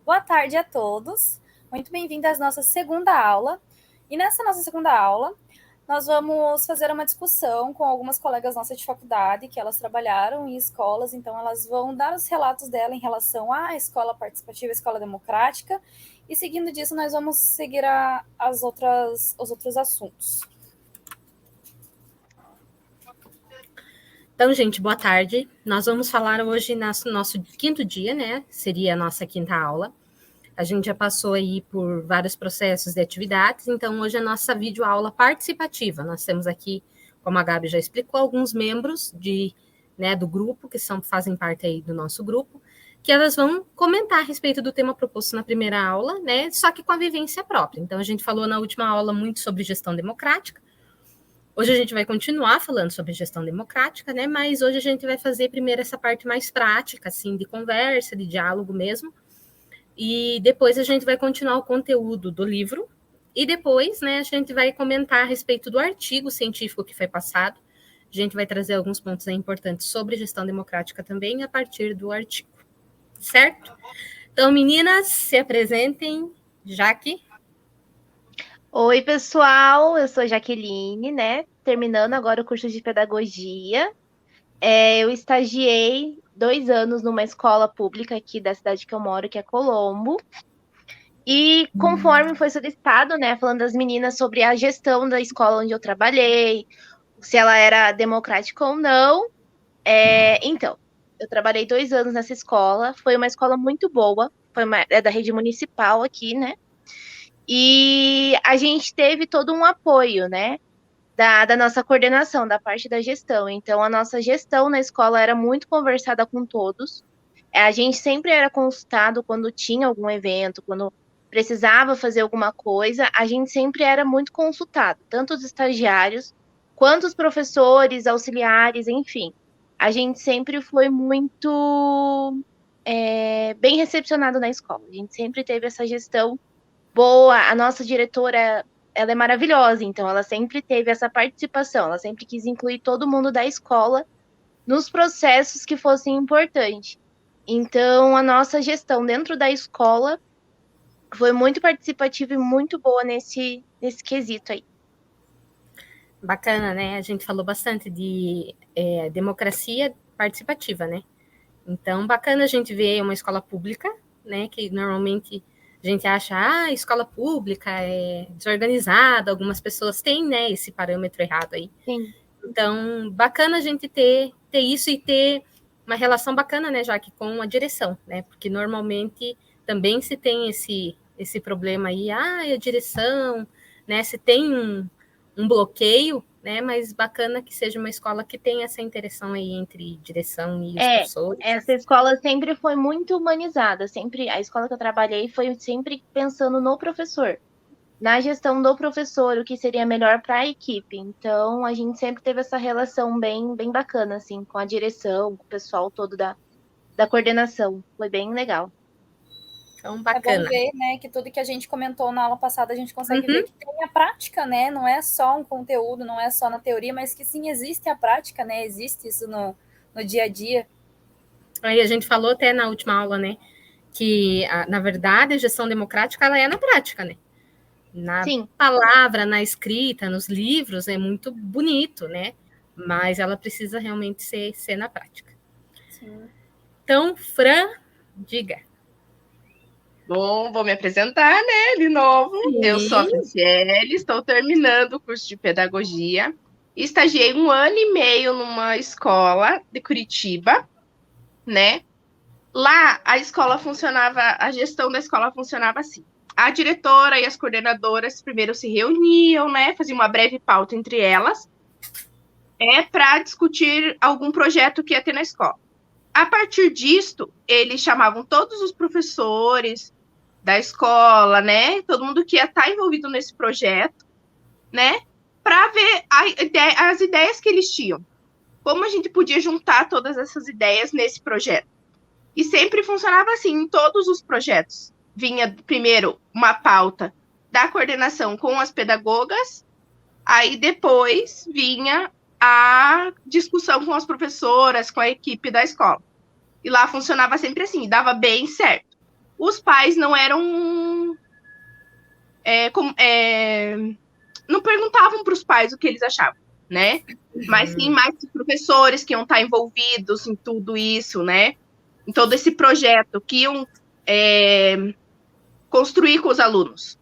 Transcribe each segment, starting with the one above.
Boa tarde a todos. Muito bem-vindos à nossa segunda aula. E nessa nossa segunda aula, nós vamos fazer uma discussão com algumas colegas nossas de faculdade, que elas trabalharam em escolas, então elas vão dar os relatos dela em relação à escola participativa, escola democrática, e seguindo disso, nós vamos seguir os outros assuntos. Então, gente, boa tarde. Nós vamos falar hoje nosso quinto dia, né? Seria a nossa quinta aula. A gente já passou aí por vários processos de atividades, então hoje é a nossa videoaula participativa. Nós temos aqui, como a Gabi já explicou, alguns membros do grupo, que fazem parte aí do nosso grupo, que elas vão comentar a respeito do tema proposto na primeira aula, né? Só que com a vivência própria. Então, a gente falou na última aula muito sobre gestão democrática. Hoje a gente vai continuar falando sobre gestão democrática, né? Mas hoje a gente vai fazer primeiro essa parte mais prática, assim, de conversa, de diálogo mesmo. E depois a gente vai continuar o conteúdo do livro. E depois, né, a gente vai comentar a respeito do artigo científico que foi passado. A gente vai trazer alguns pontos importantes sobre gestão democrática também a partir do artigo. Certo? Então, meninas, se apresentem. Jaque. Oi, pessoal, eu sou a Jaqueline, né? Terminando agora o curso de pedagogia. Eu estagiei 2 anos numa escola pública aqui da cidade que eu moro, que é Colombo. E conforme foi solicitado, né, falando das meninas sobre a gestão da escola onde eu trabalhei, se ela era democrática ou não. Então, eu trabalhei 2 anos nessa escola, foi uma escola muito boa, é da rede municipal aqui, né? E a gente teve todo um apoio, né, da nossa coordenação, da parte da gestão. Então, a nossa gestão na escola era muito conversada com todos. A gente sempre era consultado quando tinha algum evento, quando precisava fazer alguma coisa, a gente sempre era muito consultado, tanto os estagiários quanto os professores, auxiliares, enfim. A gente sempre foi muito bem recepcionado na escola. A gente sempre teve essa gestão boa. A nossa diretora, ela é maravilhosa, então ela sempre teve essa participação, ela sempre quis incluir todo mundo da escola nos processos que fossem importantes. Então, a nossa gestão dentro da escola foi muito participativa e muito boa nesse quesito aí. Bacana, né? A gente falou bastante de democracia participativa, né? Então, bacana a gente ver uma escola pública, né? Que normalmente a gente acha, escola pública é desorganizada, algumas pessoas têm, né, esse parâmetro errado aí. Sim. Então, bacana a gente ter isso e ter uma relação bacana, né, Jaque, com a direção, né? Porque normalmente também se tem esse problema aí, a direção, né? Se tem um bloqueio, né? Mas bacana que seja uma escola que tenha essa interação aí entre direção e os professores. Essa escola sempre foi muito humanizada, sempre a escola que eu trabalhei foi sempre pensando no professor, na gestão do professor, o que seria melhor para a equipe. Então, a gente sempre teve essa relação bem bacana, assim, com a direção, com o pessoal todo da coordenação. Foi bem legal. Então, bacana. É bom ver, né, que tudo que a gente comentou na aula passada, a gente consegue ver que tem a prática, né? Não é só um conteúdo, não é só na teoria, mas que sim, existe a prática, né? Existe isso no dia a dia. Aí a gente falou até na última aula, né, que, na verdade, a gestão democrática, ela é na prática, né? Na Sim. palavra, na escrita, nos livros, é muito bonito, né? Mas ela precisa realmente ser na prática. Sim. Então, Fran, diga. Bom, vou me apresentar, né, de novo. Sim. Eu sou a Franciele, estou terminando o curso de pedagogia. Estagiei 1 ano e meio numa escola de Curitiba, né? Lá, a gestão da escola funcionava assim. A diretora e as coordenadoras primeiro se reuniam, né? Faziam uma breve pauta entre elas, para discutir algum projeto que ia ter na escola. A partir disto, eles chamavam todos os professores da escola, né? Todo mundo que ia estar envolvido nesse projeto, né? Para ver as ideias que eles tinham. Como a gente podia juntar todas essas ideias nesse projeto. E sempre funcionava assim em todos os projetos. Vinha primeiro uma pauta da coordenação com as pedagogas, aí depois vinha a discussão com as professoras, com a equipe da escola. E lá funcionava sempre assim, dava bem certo. os pais não eram não perguntavam para os pais o que eles achavam, né? Mas sim mais os professores que iam estar envolvidos em tudo isso, né? Em todo esse projeto que iam construir com os alunos.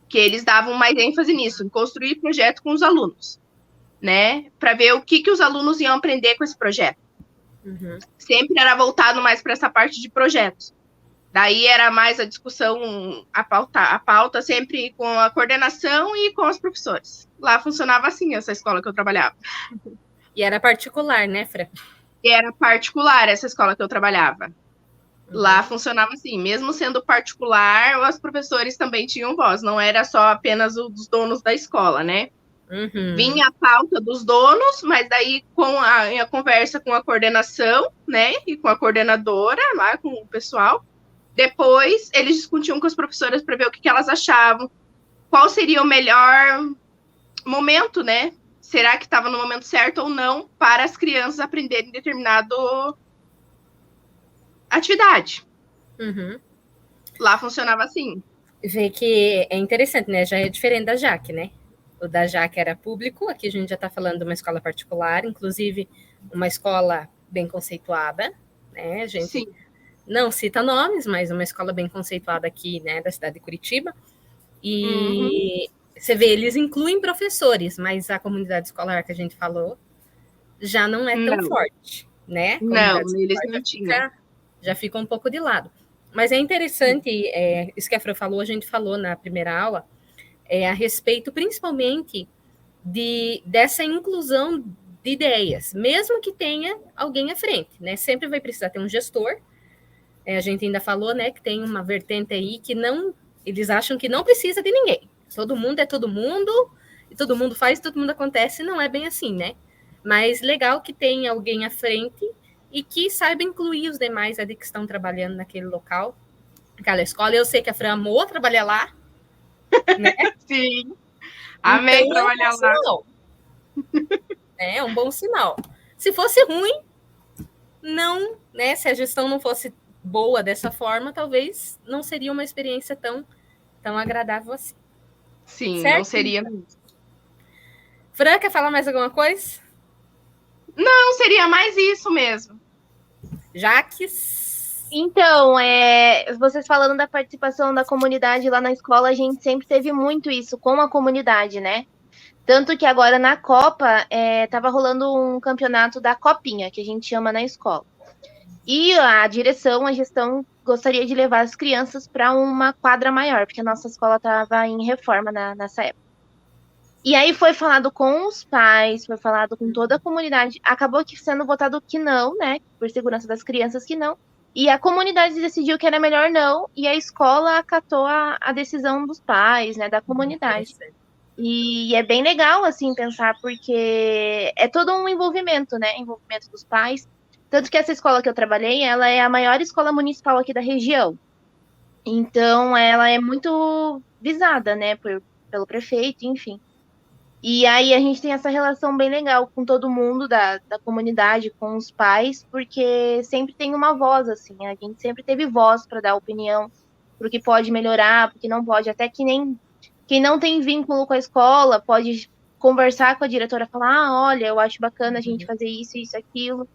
Que eles davam mais ênfase nisso, em construir projeto com os alunos, né? Para ver o que os alunos iam aprender com esse projeto. Sempre era voltado mais para essa parte de projetos. Daí era mais a discussão, a pauta sempre com a coordenação e com os professores. Lá funcionava assim, essa escola que eu trabalhava. E era particular, né, Fran? E era particular essa escola que eu trabalhava. Lá funcionava assim, mesmo sendo particular, os professores também tinham voz, não era só apenas os donos da escola, né? Vinha a pauta dos donos, mas daí com a conversa com a coordenação, né, e com a coordenadora, lá com o pessoal, depois eles discutiam com as professoras para ver o que elas achavam, qual seria o melhor momento, né? Será que estava no momento certo ou não para as crianças aprenderem determinado atividade. Lá funcionava assim. Vê que é interessante, né? Já é diferente da Jaque, né? O da Jaque era público, aqui a gente já está falando de uma escola particular, inclusive uma escola bem conceituada, né? A gente não cita nomes, mas uma escola bem conceituada aqui, né, da cidade de Curitiba. E você vê, eles incluem professores, mas a comunidade escolar que a gente falou já não é tão forte, né? Não, eles não tinham. Já fica um pouco de lado. Mas é interessante, isso que a Fran falou, a gente falou na primeira aula, a respeito principalmente dessa inclusão de ideias, mesmo que tenha alguém à frente, né? Sempre vai precisar ter um gestor. A gente ainda falou, né, que tem uma vertente aí que eles acham que não precisa de ninguém. Todo mundo é todo mundo, e todo mundo faz, todo mundo acontece, não é bem assim, né? Mas legal que tenha alguém à frente e que saiba incluir os demais ali que estão trabalhando naquele local, naquela escola. Eu sei que a Fran amou trabalhar lá, né? Sim, amei então, trabalhar lá. É um bom sinal. Se fosse ruim, não, né? Se a gestão não fosse boa dessa forma, talvez não seria uma experiência tão agradável assim. Sim, certo? Não seria. Fran, quer falar mais alguma coisa? Não, seria mais isso mesmo. Jaques? Então, vocês falando da participação da comunidade lá na escola, a gente sempre teve muito isso com a comunidade, né? Tanto que agora na Copa, estava rolando um campeonato da Copinha, que a gente chama na escola. E a gestão gostaria de levar as crianças para uma quadra maior, porque a nossa escola estava em reforma nessa época. E aí foi falado com os pais, foi falado com toda a comunidade. Acabou que sendo votado que não, né? Por segurança das crianças que não. E a comunidade decidiu que era melhor não, e a escola acatou a decisão dos pais, né? Da comunidade. E é bem legal, assim, pensar, porque é todo um envolvimento, né? Envolvimento dos pais. Tanto que essa escola que eu trabalhei, ela é a maior escola municipal aqui da região. Então, ela é muito visada, né? Pelo prefeito, enfim. E aí a gente tem essa relação bem legal com todo mundo da comunidade, com os pais, porque sempre tem uma voz, assim. A gente sempre teve voz para dar opinião pro que pode melhorar, pro que não pode. Até que nem quem não tem vínculo com a escola pode conversar com a diretora, falar, olha, eu acho bacana a gente fazer isso, isso, aquilo.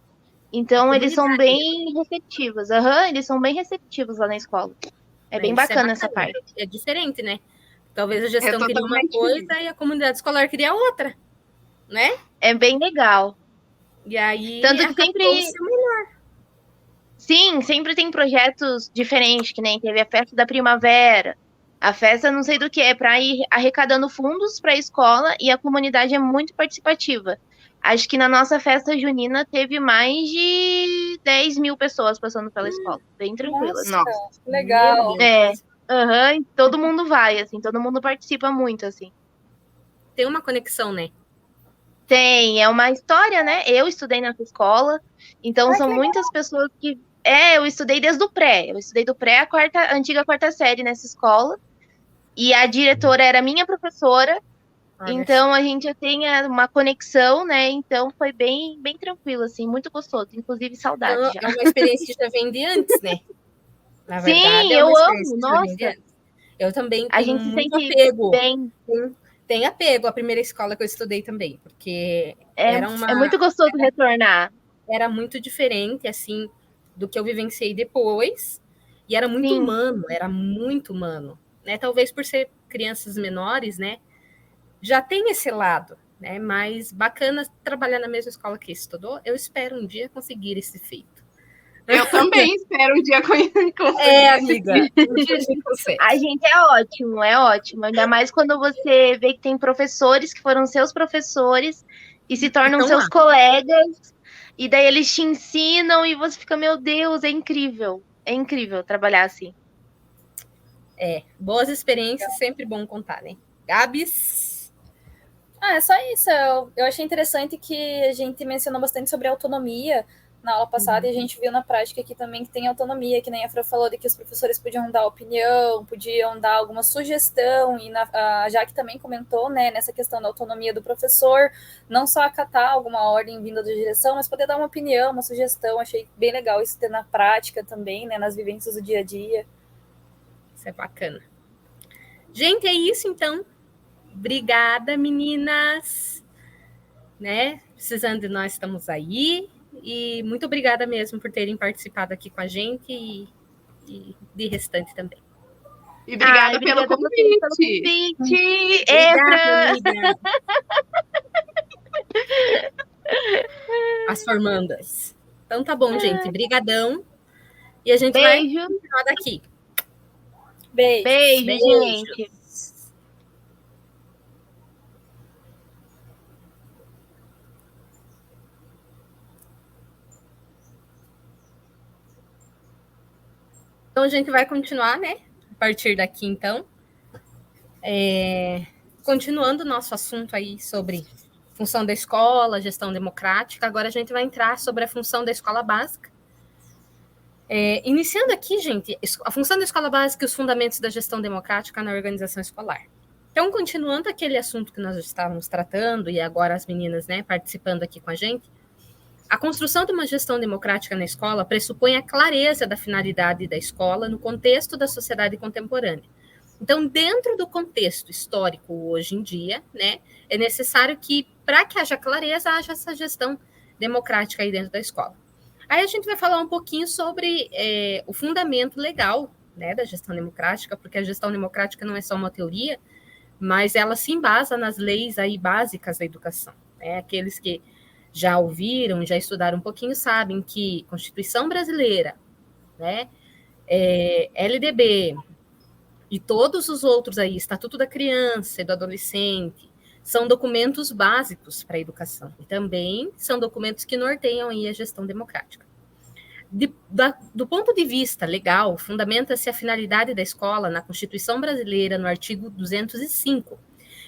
Então, eles são bem receptivos. Eles são bem receptivos lá na escola. É bem bacana essa parte. É diferente, né? Talvez a gestão queria uma coisa e a comunidade escolar queria outra, né? É bem legal. E aí, tanto que sempre... Sim, sempre tem projetos diferentes, que nem teve a festa da primavera, a festa não sei do que, é para ir arrecadando fundos para a escola, e a comunidade é muito participativa. Acho que na nossa festa junina teve mais de 10 mil pessoas passando pela escola, bem tranquilas. Nossa, legal. Todo mundo vai, assim, todo mundo participa muito, assim. Tem uma conexão, né? Tem, é uma história, né? Eu estudei nessa escola, então são muitas pessoas que... eu estudei desde o pré. Eu estudei do pré a antiga quarta série nessa escola. E a diretora era minha professora. Então a gente já tem uma conexão, né? Então foi bem, bem tranquilo, assim, muito gostoso. Inclusive, saudade. Então, é uma experiência que já vem de antes, né? Na Sim, verdade, é eu uma experiência amo, que já vem de nossa. antes. Eu também A tenho gente se muito sente apego. bem. Tem apego à primeira escola que eu estudei também, porque É, é muito gostoso retornar. era muito diferente, assim, do que eu vivenciei depois, e Sim, era muito humano, né? Talvez por ser crianças menores, né? Já tem esse lado, né? Mas bacana trabalhar na mesma escola que estudou. Eu espero um dia conseguir esse feito. Eu também espero um dia conseguir esse Amiga, um dia a gente consegue. a gente é ótimo. Ainda mais quando você vê que tem professores que foram seus professores e se tornam Então lá, seus colegas, e daí eles te ensinam e você fica, meu Deus, é incrível. É incrível trabalhar assim. boas experiências, sempre bom contar, né? Gabs? É só isso. Eu achei interessante que a gente mencionou bastante sobre autonomia na aula passada, e a gente viu na prática aqui também que tem autonomia, que nem a Fran falou, de que os professores podiam dar opinião, podiam dar alguma sugestão, e a Jaque também comentou, né, nessa questão da autonomia do professor, não só acatar alguma ordem vinda da direção, mas poder dar uma opinião, uma sugestão. Achei bem legal isso ter na prática também, né, nas vivências do dia a dia. Isso é bacana. Gente, é isso então. Obrigada, meninas. Né? Precisando de nós, estamos aí. E muito obrigada mesmo por terem participado aqui com a gente e de restante também. E obrigada pelo obrigada a vocês pelo convite. convite. Obrigada, amiga. As formandas. Então tá bom, gente. Brigadão. E a gente vai Beijo. continuar daqui. Beijos. Beijo, gente. Então a gente vai continuar, né? A partir daqui, então. Continuando o nosso assunto aí sobre função da escola, gestão democrática, agora a gente vai entrar sobre a função da escola básica. Iniciando aqui, gente, a função da escola básica e os fundamentos da gestão democrática na organização escolar. Então, continuando aquele assunto que nós estávamos tratando, e agora as meninas, né, participando aqui com a gente, a construção de uma gestão democrática na escola pressupõe a clareza da finalidade da escola no contexto da sociedade contemporânea. Então, dentro do contexto histórico hoje em dia, né, é necessário que, para que haja clareza, haja essa gestão democrática aí dentro da escola. Aí a gente vai falar um pouquinho sobre o fundamento legal, né, da gestão democrática, porque a gestão democrática não é só uma teoria, mas ela se embasa nas leis aí básicas da educação. Né? Aqueles que já ouviram, já estudaram um pouquinho, sabem que Constituição Brasileira, né, LDB e todos os outros aí, Estatuto da Criança e do Adolescente, são documentos básicos para a educação. E também são documentos que norteiam aí a gestão democrática. Do ponto de vista legal, fundamenta-se a finalidade da escola na Constituição Brasileira, no artigo 205,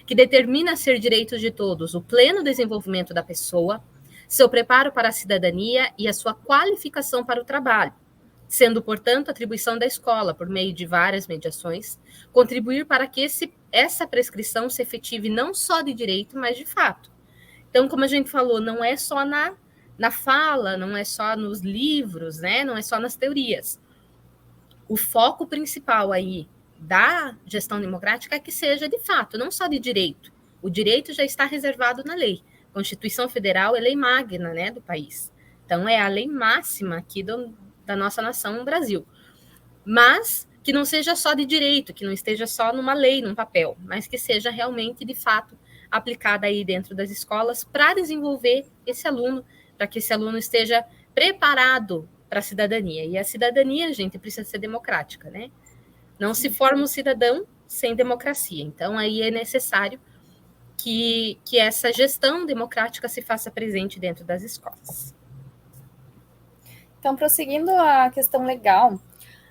que determina ser direitos de todos o pleno desenvolvimento da pessoa, seu preparo para a cidadania e a sua qualificação para o trabalho, sendo, portanto, atribuição da escola, por meio de várias mediações, contribuir para que essa prescrição se efetive não só de direito, mas de fato. Então, como a gente falou, não é só na fala, não é só nos livros, né? Não é só nas teorias. O foco principal aí da gestão democrática é que seja de fato, não só de direito. O direito já está reservado na lei. Constituição Federal é lei magna, né, do país. Então, é a lei máxima aqui da nossa nação, no Brasil. Mas que não seja só de direito, que não esteja só numa lei, num papel, mas que seja realmente, de fato, aplicada aí dentro das escolas para desenvolver esse aluno, para que esse aluno esteja preparado para a cidadania. E a cidadania, gente, precisa ser democrática, né? Não se forma um cidadão sem democracia. Então, aí é necessário que essa gestão democrática se faça presente dentro das escolas. Então, prosseguindo a questão legal,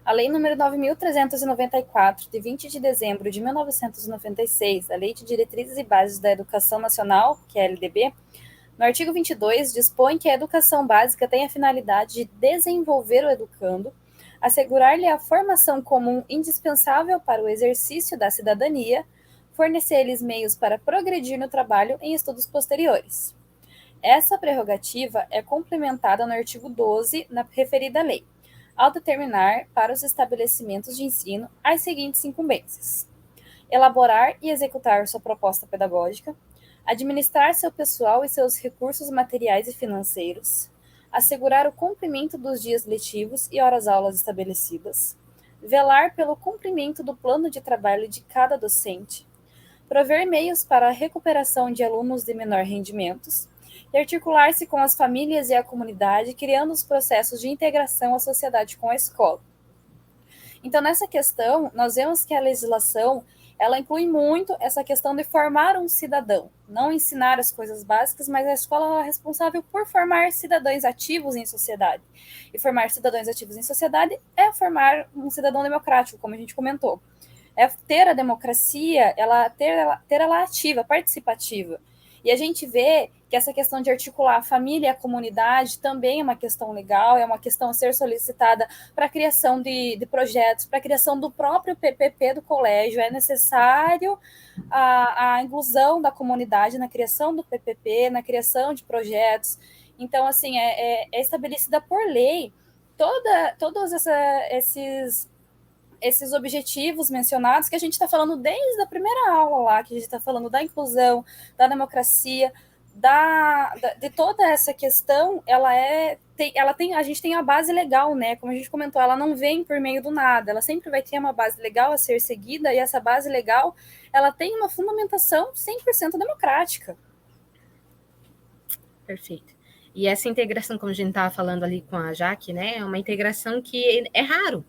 a Lei nº 9.394, de 20 de dezembro de 1996, a Lei de Diretrizes e Bases da Educação Nacional, que é a LDB, no artigo 22, dispõe que a educação básica tem a finalidade de desenvolver o educando, assegurar-lhe a formação comum indispensável para o exercício da cidadania, fornecer-lhes meios para progredir no trabalho em estudos posteriores. Essa prerrogativa é complementada no artigo 12, na referida lei. ao determinar para os estabelecimentos de ensino as seguintes incumbências: elaborar e executar sua proposta pedagógica, administrar seu pessoal e seus recursos materiais e financeiros, assegurar o cumprimento dos dias letivos e horas-aulas estabelecidas, velar pelo cumprimento do plano de trabalho de cada docente, prover meios para a recuperação de alunos de menor rendimentos e articular-se com as famílias e a comunidade, criando os processos de integração à sociedade com a escola. Então, nessa questão, nós vemos que a legislação ela inclui muito essa questão de formar um cidadão, não ensinar as coisas básicas, mas a escola é responsável por formar cidadãos ativos em sociedade. E formar cidadãos ativos em sociedade é formar um cidadão democrático, como a gente comentou. É ter a democracia, ter ela ativa, participativa. E a gente vê que essa questão de articular a família e a comunidade também é uma questão legal, é uma questão a ser solicitada para a criação de projetos, para a criação do próprio PPP do colégio. É necessário a inclusão da comunidade na criação do PPP, na criação de projetos. Então, assim, é estabelecida por lei todos esses objetivos mencionados que a gente está falando desde a primeira aula lá, que a gente está falando da inclusão, da democracia, de toda essa questão, a gente tem a base legal, né? Como a gente comentou, ela não vem por meio do nada, ela sempre vai ter uma base legal a ser seguida, e essa base legal, ela tem uma fundamentação 100% democrática. Perfeito. E essa integração, como a gente estava falando ali com a Jaque, né? É uma integração que é raro.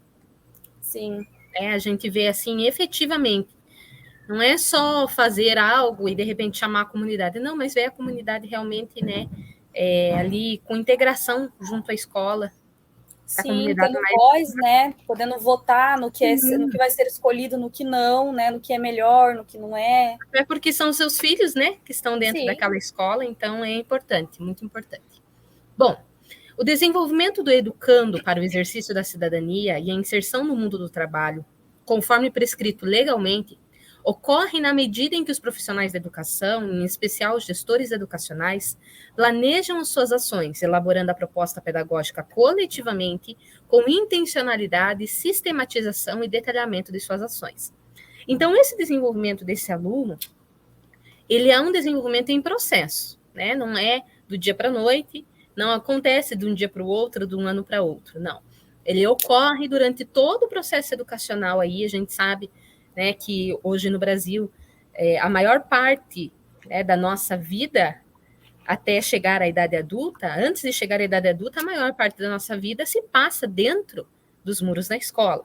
Sim. A gente vê assim, efetivamente. Não é só fazer algo e, de repente, chamar a comunidade. Não, mas ver a comunidade realmente, né? Ali com integração junto à escola. Sim, tendo voz, né? Podendo votar no que vai ser escolhido, no que não, né? No que é melhor, no que não é. É porque são seus filhos, né? Que estão dentro daquela escola, então é importante, muito importante. Bom, o desenvolvimento do educando para o exercício da cidadania e a inserção no mundo do trabalho, conforme prescrito legalmente, ocorre na medida em que os profissionais da educação, em especial os gestores educacionais, planejam as suas ações, elaborando a proposta pedagógica coletivamente, com intencionalidade, sistematização e detalhamento de suas ações. Então, esse desenvolvimento desse aluno, ele é um desenvolvimento em processo, né? Não é do dia para a noite, não acontece de um dia para o outro, de um ano para outro, não. Ele ocorre durante todo o processo educacional aí, a gente sabe, né, que hoje no Brasil, a maior parte, né, da nossa vida, até chegar à idade adulta, antes de chegar à idade adulta, a maior parte da nossa vida se passa dentro dos muros da escola,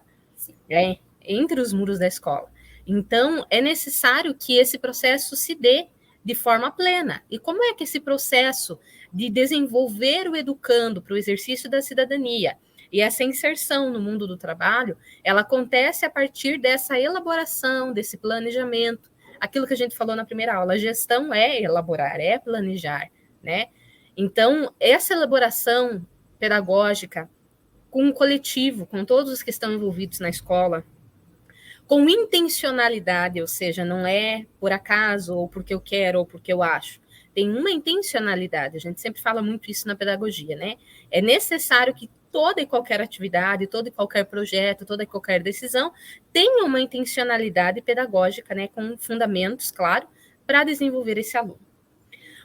né, entre os muros da escola. Então, é necessário que esse processo se dê de forma plena. E como é que esse processo de desenvolver o educando para o exercício da cidadania e essa inserção no mundo do trabalho, ela acontece a partir dessa elaboração, desse planejamento. Aquilo que a gente falou na primeira aula, a gestão é elaborar, é planejar, né? Então, essa elaboração pedagógica com o coletivo, com todos os que estão envolvidos na escola, com intencionalidade, ou seja, não é por acaso, ou porque eu quero, ou porque eu acho. Tem uma intencionalidade, a gente sempre fala muito isso na pedagogia, né? É necessário que toda e qualquer atividade, todo e qualquer projeto, toda e qualquer decisão tenha uma intencionalidade pedagógica, né? Com fundamentos, claro, para desenvolver esse aluno.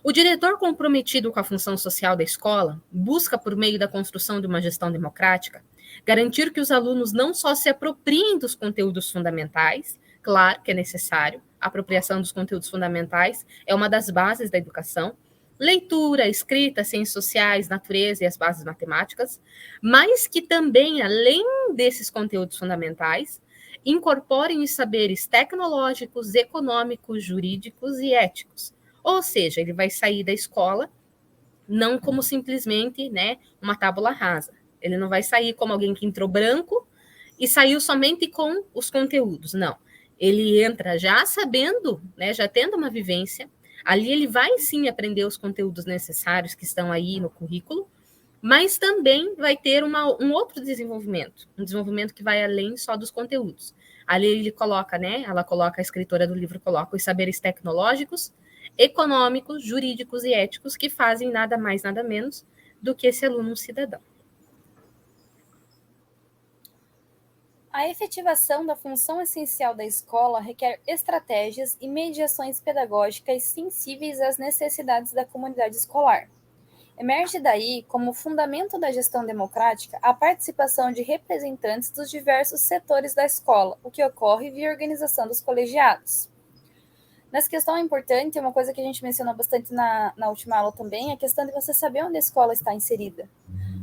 O diretor comprometido com a função social da escola busca, por meio da construção de uma gestão democrática, garantir que os alunos não só se apropriem dos conteúdos fundamentais, claro que é necessário, a apropriação dos conteúdos fundamentais é uma das bases da educação, leitura, escrita, ciências sociais, natureza e as bases matemáticas, mas que também, além desses conteúdos fundamentais, incorporem os saberes tecnológicos, econômicos, jurídicos e éticos. Ou seja, ele vai sair da escola não como simplesmente, né, uma tábula rasa. Ele não vai sair como alguém que entrou branco e saiu somente com os conteúdos, não. Ele entra já sabendo, né, já tendo uma vivência, ali ele vai sim aprender os conteúdos necessários que estão aí no currículo, mas também vai ter um outro desenvolvimento, um desenvolvimento que vai além só dos conteúdos. Ali ele coloca, né, ela coloca, a escritora do livro coloca os saberes tecnológicos, econômicos, jurídicos e éticos que fazem nada mais, nada menos do que esse aluno um cidadão. A efetivação da função essencial da escola requer estratégias e mediações pedagógicas sensíveis às necessidades da comunidade escolar. Emerge daí, como fundamento da gestão democrática, a participação de representantes dos diversos setores da escola, o que ocorre via organização dos colegiados. Nessa questão é importante, uma coisa que a gente mencionou bastante na última aula também, é a questão de você saber onde a escola está inserida.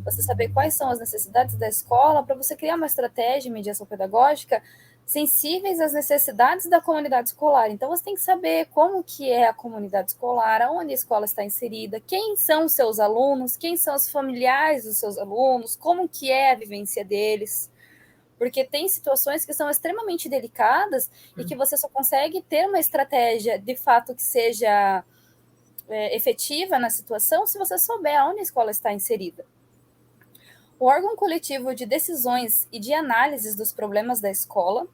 Você saber quais são as necessidades da escola para você criar uma estratégia de mediação pedagógica sensíveis às necessidades da comunidade escolar. Então, você tem que saber como que é a comunidade escolar, aonde a escola está inserida, quem são os seus alunos, quem são os familiares dos seus alunos, como que é a vivência deles. Porque tem situações que são extremamente delicadas e que você só consegue ter uma estratégia, de fato, que seja efetiva na situação se você souber aonde a escola está inserida. O órgão coletivo de decisões e de análises dos problemas da escola,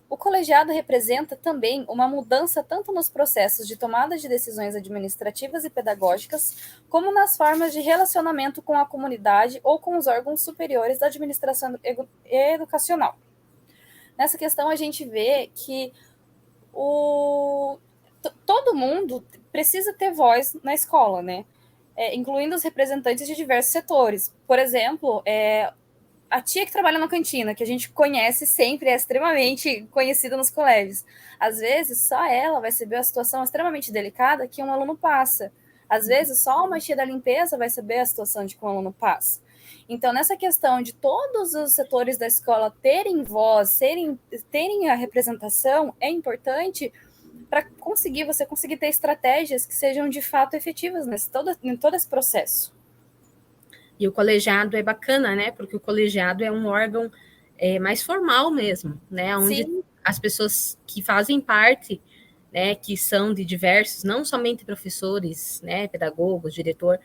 o colegiado representa também uma mudança tanto nos processos de tomada de decisões administrativas e pedagógicas, como nas formas de relacionamento com a comunidade ou com os órgãos superiores da administração educacional. Nessa questão, a gente vê que todo mundo precisa ter voz na escola, né? Incluindo os representantes de diversos setores. Por exemplo, a tia que trabalha na cantina, que a gente conhece sempre, é extremamente conhecida nos colégios. Às vezes, só ela vai saber a situação extremamente delicada que um aluno passa. Às vezes, só uma tia da limpeza vai saber a situação de que um aluno passa. Então, nessa questão de todos os setores da escola terem voz, terem a representação, é importante para você conseguir ter estratégias que sejam de fato efetivas em todo esse processo. E o colegiado é bacana, né? Porque o colegiado é um órgão mais formal mesmo, né? Onde Sim. As pessoas que fazem parte, né, que são de diversos, não somente professores, né, pedagogos, diretor,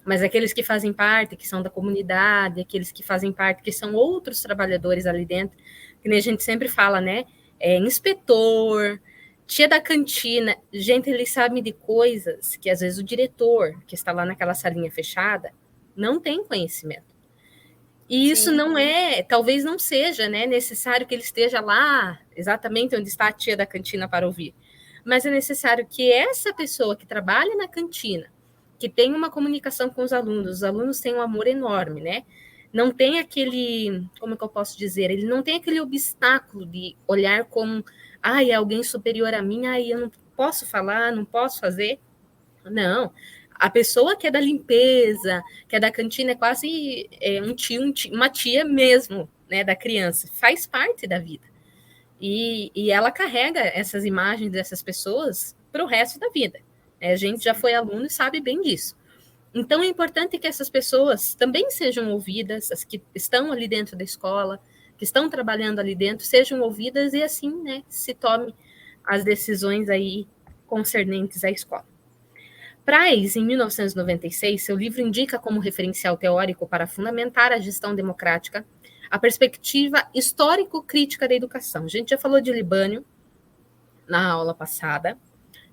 mas aqueles que fazem parte, que são da comunidade, aqueles que fazem parte, que são outros trabalhadores ali dentro, que nem a gente sempre fala, né? Inspetor, tia da cantina, gente, eles sabem de coisas que às vezes o diretor, que está lá naquela salinha fechada, não tem conhecimento. E isso não talvez não seja, né, necessário que ele esteja lá, exatamente onde está a tia da cantina para ouvir. Mas é necessário que essa pessoa que trabalha na cantina, que tem uma comunicação com os alunos têm um amor enorme, né? Não tem aquele, como que eu posso dizer, ele não tem aquele obstáculo de olhar como é alguém superior a mim, eu não posso falar, não posso fazer. Não, a pessoa que é da limpeza, que é da cantina, é quase uma tia mesmo, né, da criança, faz parte da vida. E ela carrega essas imagens dessas pessoas para o resto da vida. A gente já foi aluno e sabe bem disso. Então, é importante que essas pessoas também sejam ouvidas, as que estão ali dentro da escola, que estão trabalhando ali dentro, sejam ouvidas e assim, né, se tome as decisões aí concernentes à escola. Prais, em 1996, seu livro indica como referencial teórico para fundamentar a gestão democrática a perspectiva histórico-crítica da educação. A gente já falou de Libânio na aula passada,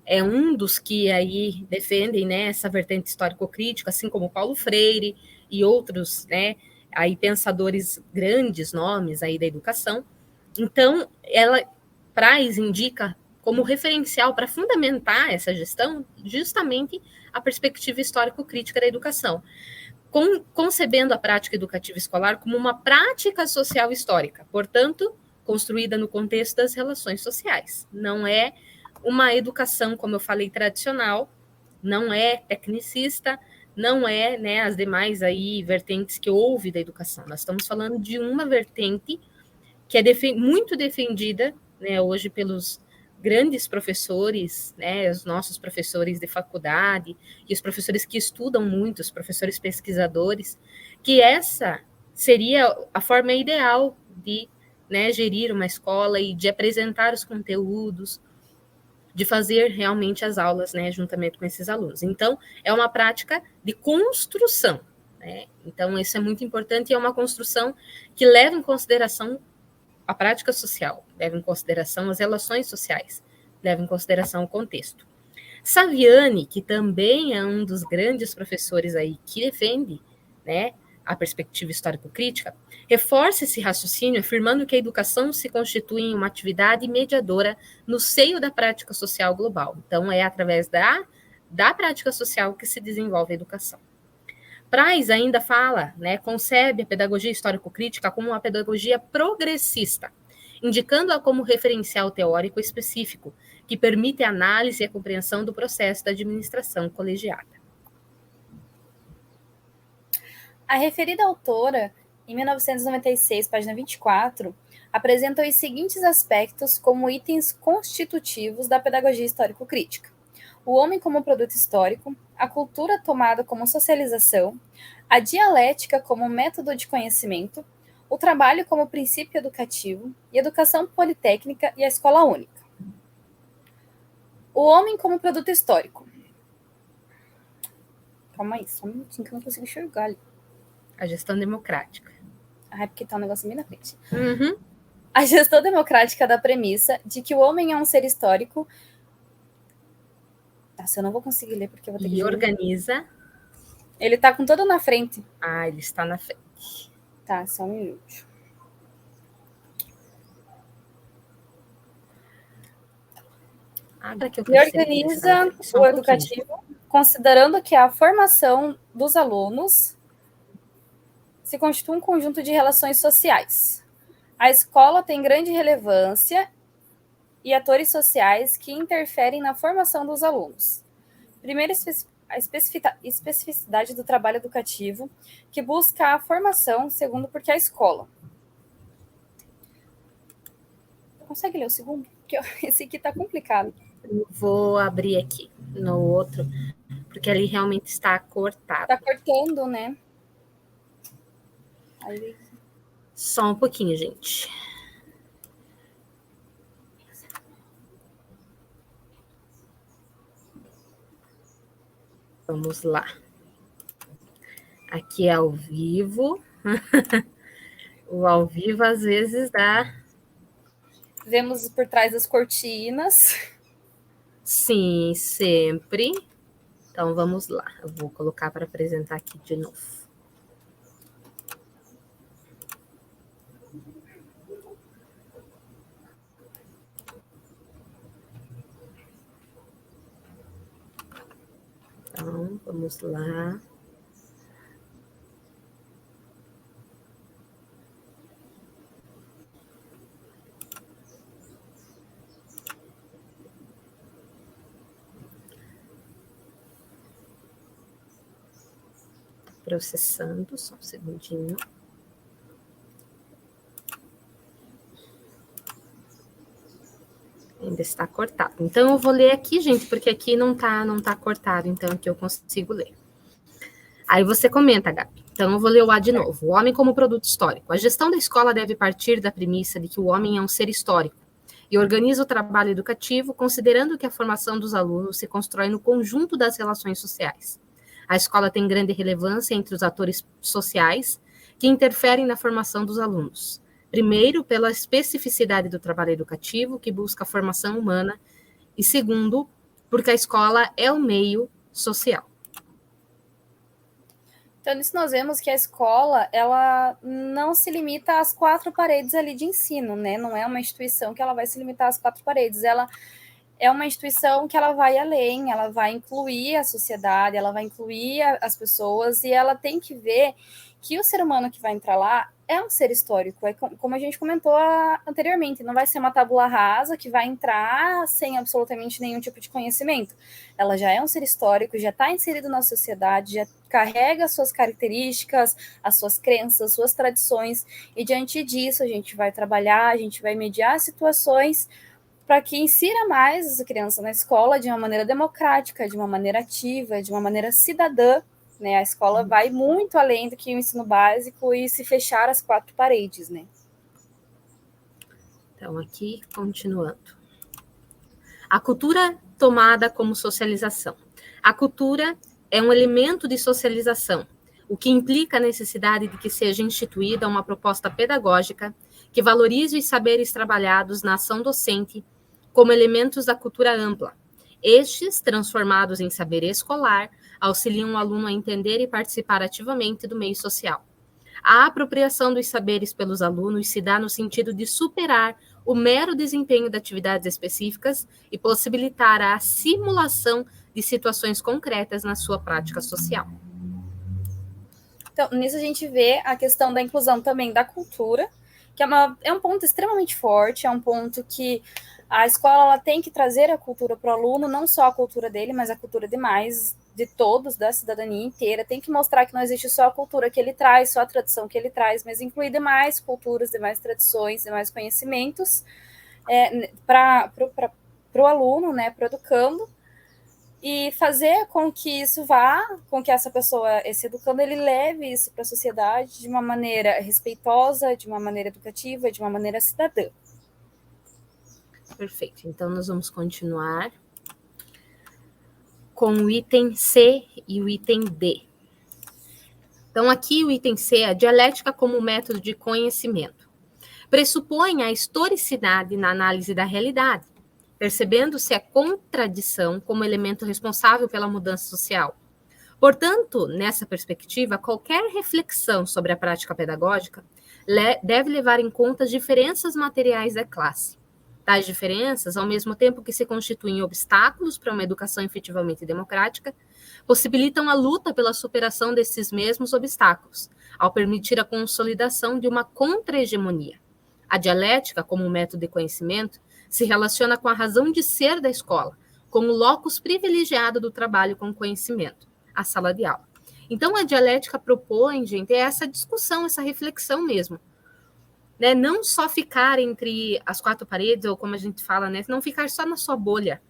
é um dos que aí defendem, né, essa vertente histórico-crítica, assim como Paulo Freire e outros, né, aí pensadores, grandes nomes aí da educação. Então, Prais indica como referencial para fundamentar essa gestão justamente a perspectiva histórico-crítica da educação, concebendo a prática educativa escolar como uma prática social histórica, portanto, construída no contexto das relações sociais. Não é uma educação, como eu falei, tradicional, não é tecnicista, não é, né, as demais aí vertentes que houve da educação. Nós estamos falando de uma vertente que é muito defendida, né, hoje pelos grandes professores, né, os nossos professores de faculdade e os professores que estudam muito, os professores pesquisadores, que essa seria a forma ideal de, né, gerir uma escola e de apresentar os conteúdos, de fazer realmente as aulas, né, juntamente com esses alunos. Então, é uma prática de construção, né? Então, isso é muito importante e é uma construção que leva em consideração a prática social, leva em consideração as relações sociais, leva em consideração o contexto. Saviani, que também é um dos grandes professores aí que defende, né, a perspectiva histórico-crítica, reforça esse raciocínio afirmando que a educação se constitui em uma atividade mediadora no seio da prática social global. Então, é através da prática social que se desenvolve a educação. Prais ainda fala, né, concebe a pedagogia histórico-crítica como uma pedagogia progressista, indicando-a como referencial teórico específico, que permite a análise e a compreensão do processo da administração colegiada. A referida autora, em 1996, página 24, apresenta os seguintes aspectos como itens constitutivos da pedagogia histórico-crítica: o homem como produto histórico, a cultura tomada como socialização, a dialética como método de conhecimento, o trabalho como princípio educativo, e a educação politécnica e a escola única. O homem como produto histórico. Calma aí, só um minutinho que eu não consigo enxergar ali. A gestão democrática. Ah, é porque tá um negócio bem na frente. Uhum. A gestão democrática da premissa de que o homem é um ser histórico. Nossa, eu não vou conseguir ler porque eu vou ter que... E organiza. Ele tá com todo na frente. Ah, ele está na frente. Tá, só um minuto. Agora que eu E organiza o educativo, considerando que a formação dos alunos se constitui um conjunto de relações sociais. A escola tem grande relevância e atores sociais que interferem na formação dos alunos. Primeiro, a especificidade do trabalho educativo, que busca a formação, segundo, porque a escola. Consegue ler o segundo? Porque esse aqui está complicado. Eu vou abrir aqui no outro, porque ali realmente está cortado. Está cortando, né? Aí... Só um pouquinho, gente. Vamos lá. Aqui é ao vivo. O ao vivo às vezes dá. Vemos por trás das cortinas. Sim, sempre. Então vamos lá. Eu vou colocar para apresentar aqui de novo. Então, vamos lá. Processando, só um segundinho. Ainda está cortado. Então, eu vou ler aqui, gente, porque aqui não tá cortado, então aqui eu consigo ler. Aí você comenta, Gabi. Então, eu vou ler o A de novo. O homem como produto histórico. A gestão da escola deve partir da premissa de que o homem é um ser histórico e organiza o trabalho educativo considerando que a formação dos alunos se constrói no conjunto das relações sociais. A escola tem grande relevância entre os atores sociais que interferem na formação dos alunos. Primeiro, pela especificidade do trabalho educativo, que busca a formação humana, e segundo, porque a escola é o meio social. Então, nisso nós vemos que a escola, ela não se limita às quatro paredes ali de ensino, né? Não é uma instituição que ela vai se limitar às quatro paredes, ela é uma instituição que ela vai além, ela vai incluir a sociedade, ela vai incluir as pessoas, e ela tem que ver que o ser humano que vai entrar lá é um ser histórico, é como a gente comentou anteriormente, não vai ser uma tábula rasa que vai entrar sem absolutamente nenhum tipo de conhecimento. Ela já é um ser histórico, já está inserido na sociedade, já carrega as suas características, as suas crenças, as suas tradições, e diante disso a gente vai trabalhar, a gente vai mediar situações para que insira mais essa criança na escola de uma maneira democrática, de uma maneira ativa, de uma maneira cidadã, né? A escola vai muito além do que o ensino básico e se fechar as quatro paredes, né? Então, aqui, continuando. A cultura tomada como socialização. A cultura é um elemento de socialização, o que implica a necessidade de que seja instituída uma proposta pedagógica que valorize os saberes trabalhados na ação docente como elementos da cultura ampla. Estes, transformados em saber escolar, auxiliam o aluno a entender e participar ativamente do meio social. A apropriação dos saberes pelos alunos se dá no sentido de superar o mero desempenho de atividades específicas e possibilitar a simulação de situações concretas na sua prática social. Então, nisso a gente vê a questão da inclusão também da cultura, que é um ponto extremamente forte, é um ponto que a escola ela tem que trazer a cultura para o aluno, não só a cultura dele, mas a cultura de todos, da cidadania inteira. Tem que mostrar que não existe só a cultura que ele traz, só a tradição que ele traz, mas incluir demais culturas, demais tradições, demais conhecimentos para o aluno, né, para o educando, e fazer com que isso com que essa pessoa, esse educando, ele leve isso para a sociedade de uma maneira respeitosa, de uma maneira educativa, de uma maneira cidadã. Perfeito. Então, nós vamos continuar com o item C e o item D. Então, aqui o item C é a dialética como método de conhecimento. Pressupõe a historicidade na análise da realidade, percebendo-se a contradição como elemento responsável pela mudança social. Portanto, nessa perspectiva, qualquer reflexão sobre a prática pedagógica deve levar em conta as diferenças materiais da classe. Tais diferenças, ao mesmo tempo que se constituem obstáculos para uma educação efetivamente democrática, possibilitam a luta pela superação desses mesmos obstáculos, ao permitir a consolidação de uma contra-hegemonia. A dialética, como método de conhecimento, se relaciona com a razão de ser da escola, como locus privilegiado do trabalho com conhecimento, a sala de aula. Então, a dialética propõe, gente, essa discussão, essa reflexão mesmo. Né? Não só ficar entre as quatro paredes, ou como a gente fala, né? Não ficar só na sua bolha,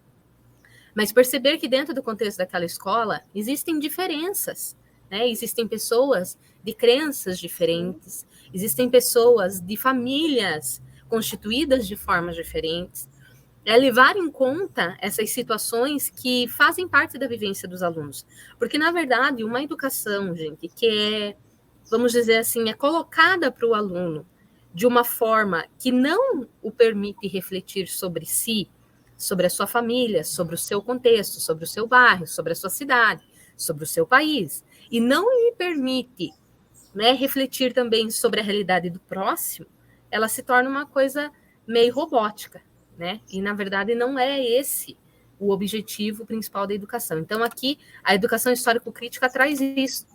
mas perceber que dentro do contexto daquela escola existem diferenças, né? Existem pessoas de crenças diferentes, existem pessoas de famílias constituídas de formas diferentes, levar em conta essas situações que fazem parte da vivência dos alunos. Porque, na verdade, uma educação, gente, que é, vamos dizer assim, é colocada para o aluno de uma forma que não o permite refletir sobre si, sobre a sua família, sobre o seu contexto, sobre o seu bairro, sobre a sua cidade, sobre o seu país, e não lhe permite, né, refletir também sobre a realidade do próximo, ela se torna uma coisa meio robótica, né? E, na verdade, não é esse o objetivo principal da educação. Então, aqui, a educação histórico-crítica traz isso,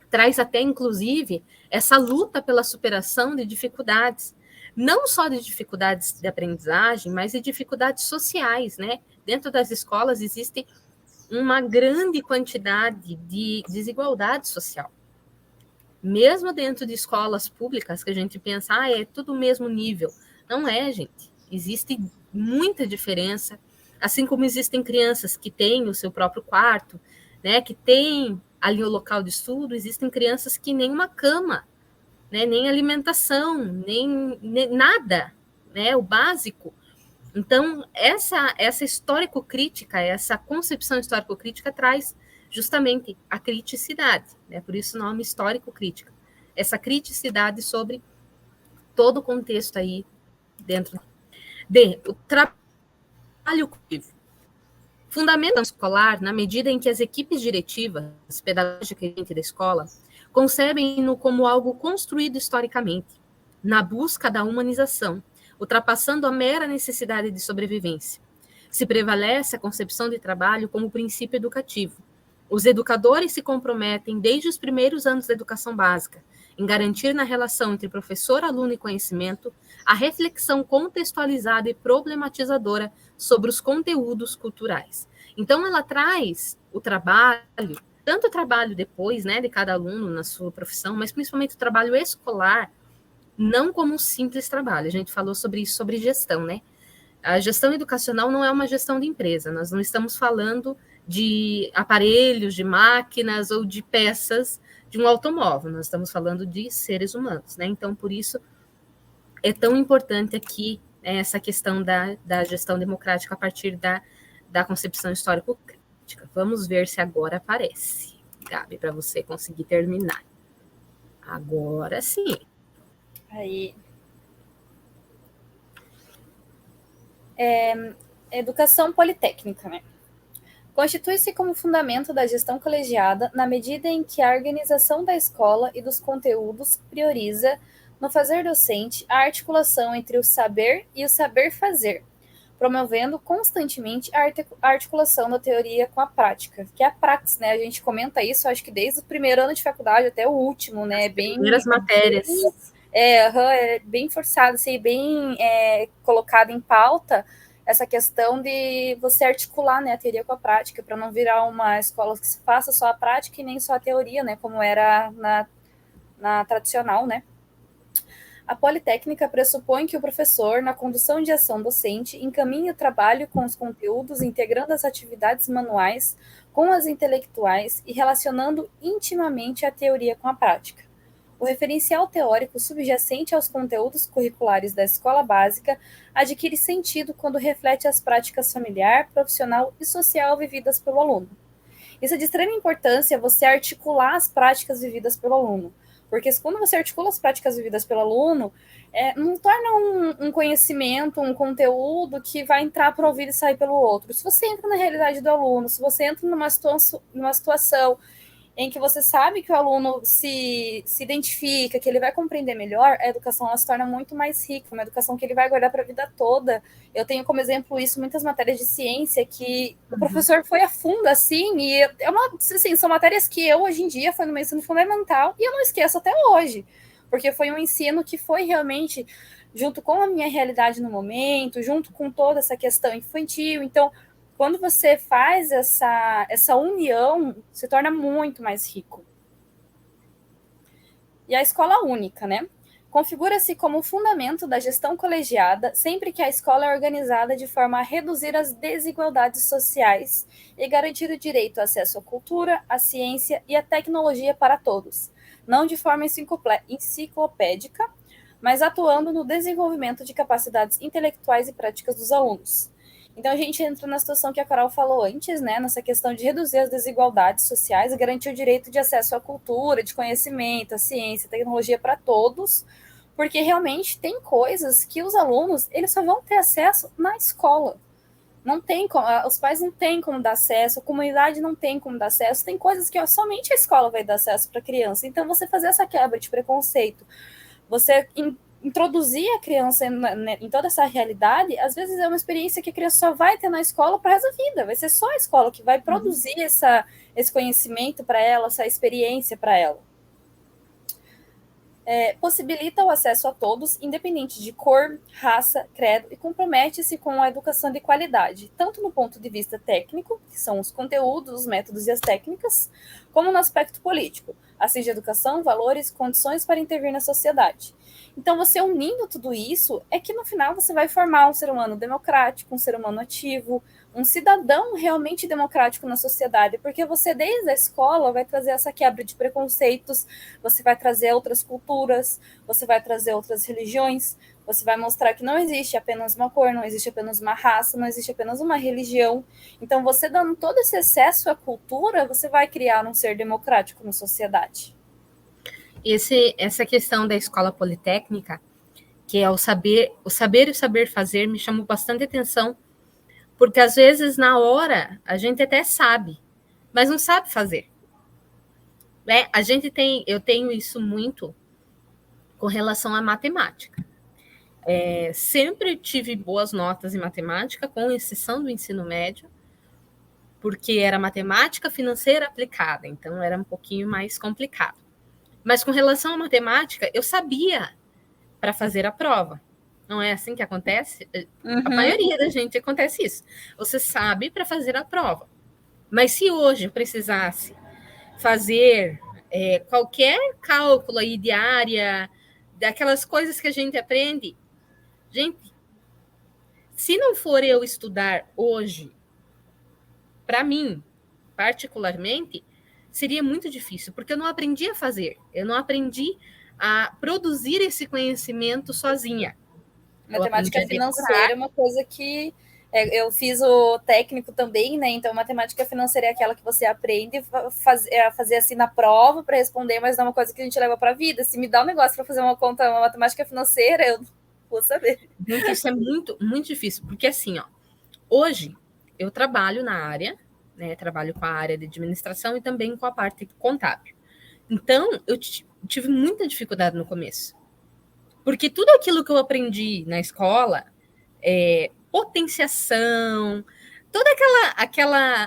traz até, inclusive, essa luta pela superação de dificuldades, não só de dificuldades de aprendizagem, mas de dificuldades sociais, né? Dentro das escolas existe uma grande quantidade de desigualdade social. Mesmo dentro de escolas públicas, que a gente pensa, é tudo o mesmo nível. Não é, gente. Existe muita diferença, assim como existem crianças que têm o seu próprio quarto, né, que têm ali o local de estudo, existem crianças que nem uma cama, né, nem alimentação, nem nada, né, o básico. Então, essa histórico-crítica, essa concepção histórico-crítica traz justamente a criticidade, né? Por isso o nome histórico-crítica. Essa criticidade sobre todo o contexto aí dentro. O trabalho coletivo. Fundamento escolar, na medida em que as equipes diretivas, pedagógicas da escola, concebem-no como algo construído historicamente, na busca da humanização, ultrapassando a mera necessidade de sobrevivência. Se prevalece a concepção de trabalho como princípio educativo. Os educadores se comprometem, desde os primeiros anos da educação básica, em garantir na relação entre professor, aluno e conhecimento a reflexão contextualizada e problematizadora sobre os conteúdos culturais. Então, ela traz o trabalho, tanto o trabalho depois, né, de cada aluno na sua profissão, mas principalmente o trabalho escolar, não como um simples trabalho. A gente falou sobre isso, sobre gestão, né? A gestão educacional não é uma gestão de empresa, nós não estamos falando de aparelhos, de máquinas ou de peças de um automóvel, nós estamos falando de seres humanos, né? Então, por isso, é tão importante aqui essa questão da gestão democrática a partir da concepção histórico-crítica. Vamos ver se agora aparece, Gabi, para você conseguir terminar. Agora sim. Aí. Educação politécnica, né? Constitui-se como fundamento da gestão colegiada na medida em que a organização da escola e dos conteúdos prioriza, no fazer docente, a articulação entre o saber e o saber fazer, promovendo constantemente a articulação da teoria com a prática, que é a praxis, né? A gente comenta isso, acho que desde o primeiro ano de faculdade até o último, né? Primeiras matérias. É bem forçado, assim, bem colocado em pauta essa questão de você articular, né, a teoria com a prática, para não virar uma escola que se faça só a prática e nem só a teoria, né? Como era na tradicional, né? A Politécnica pressupõe que o professor, na condução de ação docente, encaminhe o trabalho com os conteúdos, integrando as atividades manuais com as intelectuais e relacionando intimamente a teoria com a prática. O referencial teórico subjacente aos conteúdos curriculares da escola básica adquire sentido quando reflete as práticas familiar, profissional e social vividas pelo aluno. Isso é de extrema importância, você articular as práticas vividas pelo aluno. Porque quando você articula as práticas vividas pelo aluno, não torna um conhecimento, um conteúdo que vai entrar por um ouvido e sair pelo outro. Se você entra na realidade do aluno, se você entra numa situação em que você sabe que o aluno se identifica, que ele vai compreender melhor, a educação ela se torna muito mais rica, uma educação que ele vai guardar para a vida toda. Eu tenho como exemplo isso muitas matérias de ciência que o professor foi a fundo, assim, e assim, são matérias que eu, hoje em dia, foi no meu ensino fundamental, e eu não esqueço até hoje, porque foi um ensino que foi realmente junto com a minha realidade no momento, junto com toda essa questão infantil. Então, quando você faz essa união, se torna muito mais rico. E a escola única, né? Configura-se como fundamento da gestão colegiada sempre que a escola é organizada de forma a reduzir as desigualdades sociais e garantir o direito ao acesso à cultura, à ciência e à tecnologia para todos, não de forma enciclopédica, mas atuando no desenvolvimento de capacidades intelectuais e práticas dos alunos. Então, a gente entra na situação que a Carol falou antes, né, nessa questão de reduzir as desigualdades sociais e garantir o direito de acesso à cultura, de conhecimento, à ciência, à tecnologia para todos, porque realmente tem coisas que os alunos eles só vão ter acesso na escola. Não tem como, os pais não têm como dar acesso, a comunidade não tem como dar acesso, tem coisas que somente a escola vai dar acesso para a criança. Então, você fazer essa quebra de preconceito, você introduzir a criança em toda essa realidade, às vezes é uma experiência que a criança só vai ter na escola para o resto da vida. Vai ser só a escola que vai produzir esse conhecimento para ela, essa experiência para ela. Possibilita o acesso a todos, independente de cor, raça, credo, e compromete-se com a educação de qualidade, tanto no ponto de vista técnico, que são os conteúdos, os métodos e as técnicas, como no aspecto político, assim de educação, valores, condições para intervir na sociedade. Então, você unindo tudo isso, é que no final você vai formar um ser humano democrático, um ser humano ativo, um cidadão realmente democrático na sociedade, porque você, desde a escola, vai trazer essa quebra de preconceitos, você vai trazer outras culturas, você vai trazer outras religiões, você vai mostrar que não existe apenas uma cor, não existe apenas uma raça, não existe apenas uma religião. Então, você dando todo esse acesso à cultura, você vai criar um ser democrático na sociedade. Essa questão da escola politécnica, que é o saber e o saber fazer, me chamou bastante atenção, porque às vezes na hora a gente até sabe, mas não sabe fazer. Né? Eu tenho isso muito com relação à matemática. Sempre tive boas notas em matemática, com exceção do ensino médio, porque era matemática financeira aplicada, então era um pouquinho mais complicado. Mas com relação à matemática, eu sabia para fazer a prova. Não é assim que acontece? A maioria da gente acontece isso. Você sabe para fazer a prova. Mas se hoje eu precisasse fazer qualquer cálculo aí de área, daquelas coisas que a gente aprende, gente, se não for eu estudar hoje, para mim, particularmente, seria muito difícil, porque eu não aprendi a fazer, eu não aprendi a produzir esse conhecimento sozinha. Matemática financeira é uma coisa que eu fiz o técnico também, né? Então, matemática financeira é aquela que você aprende a fazer assim na prova para responder, mas não é uma coisa que a gente leva para a vida. Se me dá um negócio para fazer uma conta, uma matemática financeira, eu não vou saber. Gente, isso é muito, muito difícil, porque assim, ó, hoje eu trabalho na área, né? Trabalho com a área de administração e também com a parte contábil. Então, eu tive muita dificuldade no começo. Porque tudo aquilo que eu aprendi na escola, potenciação, toda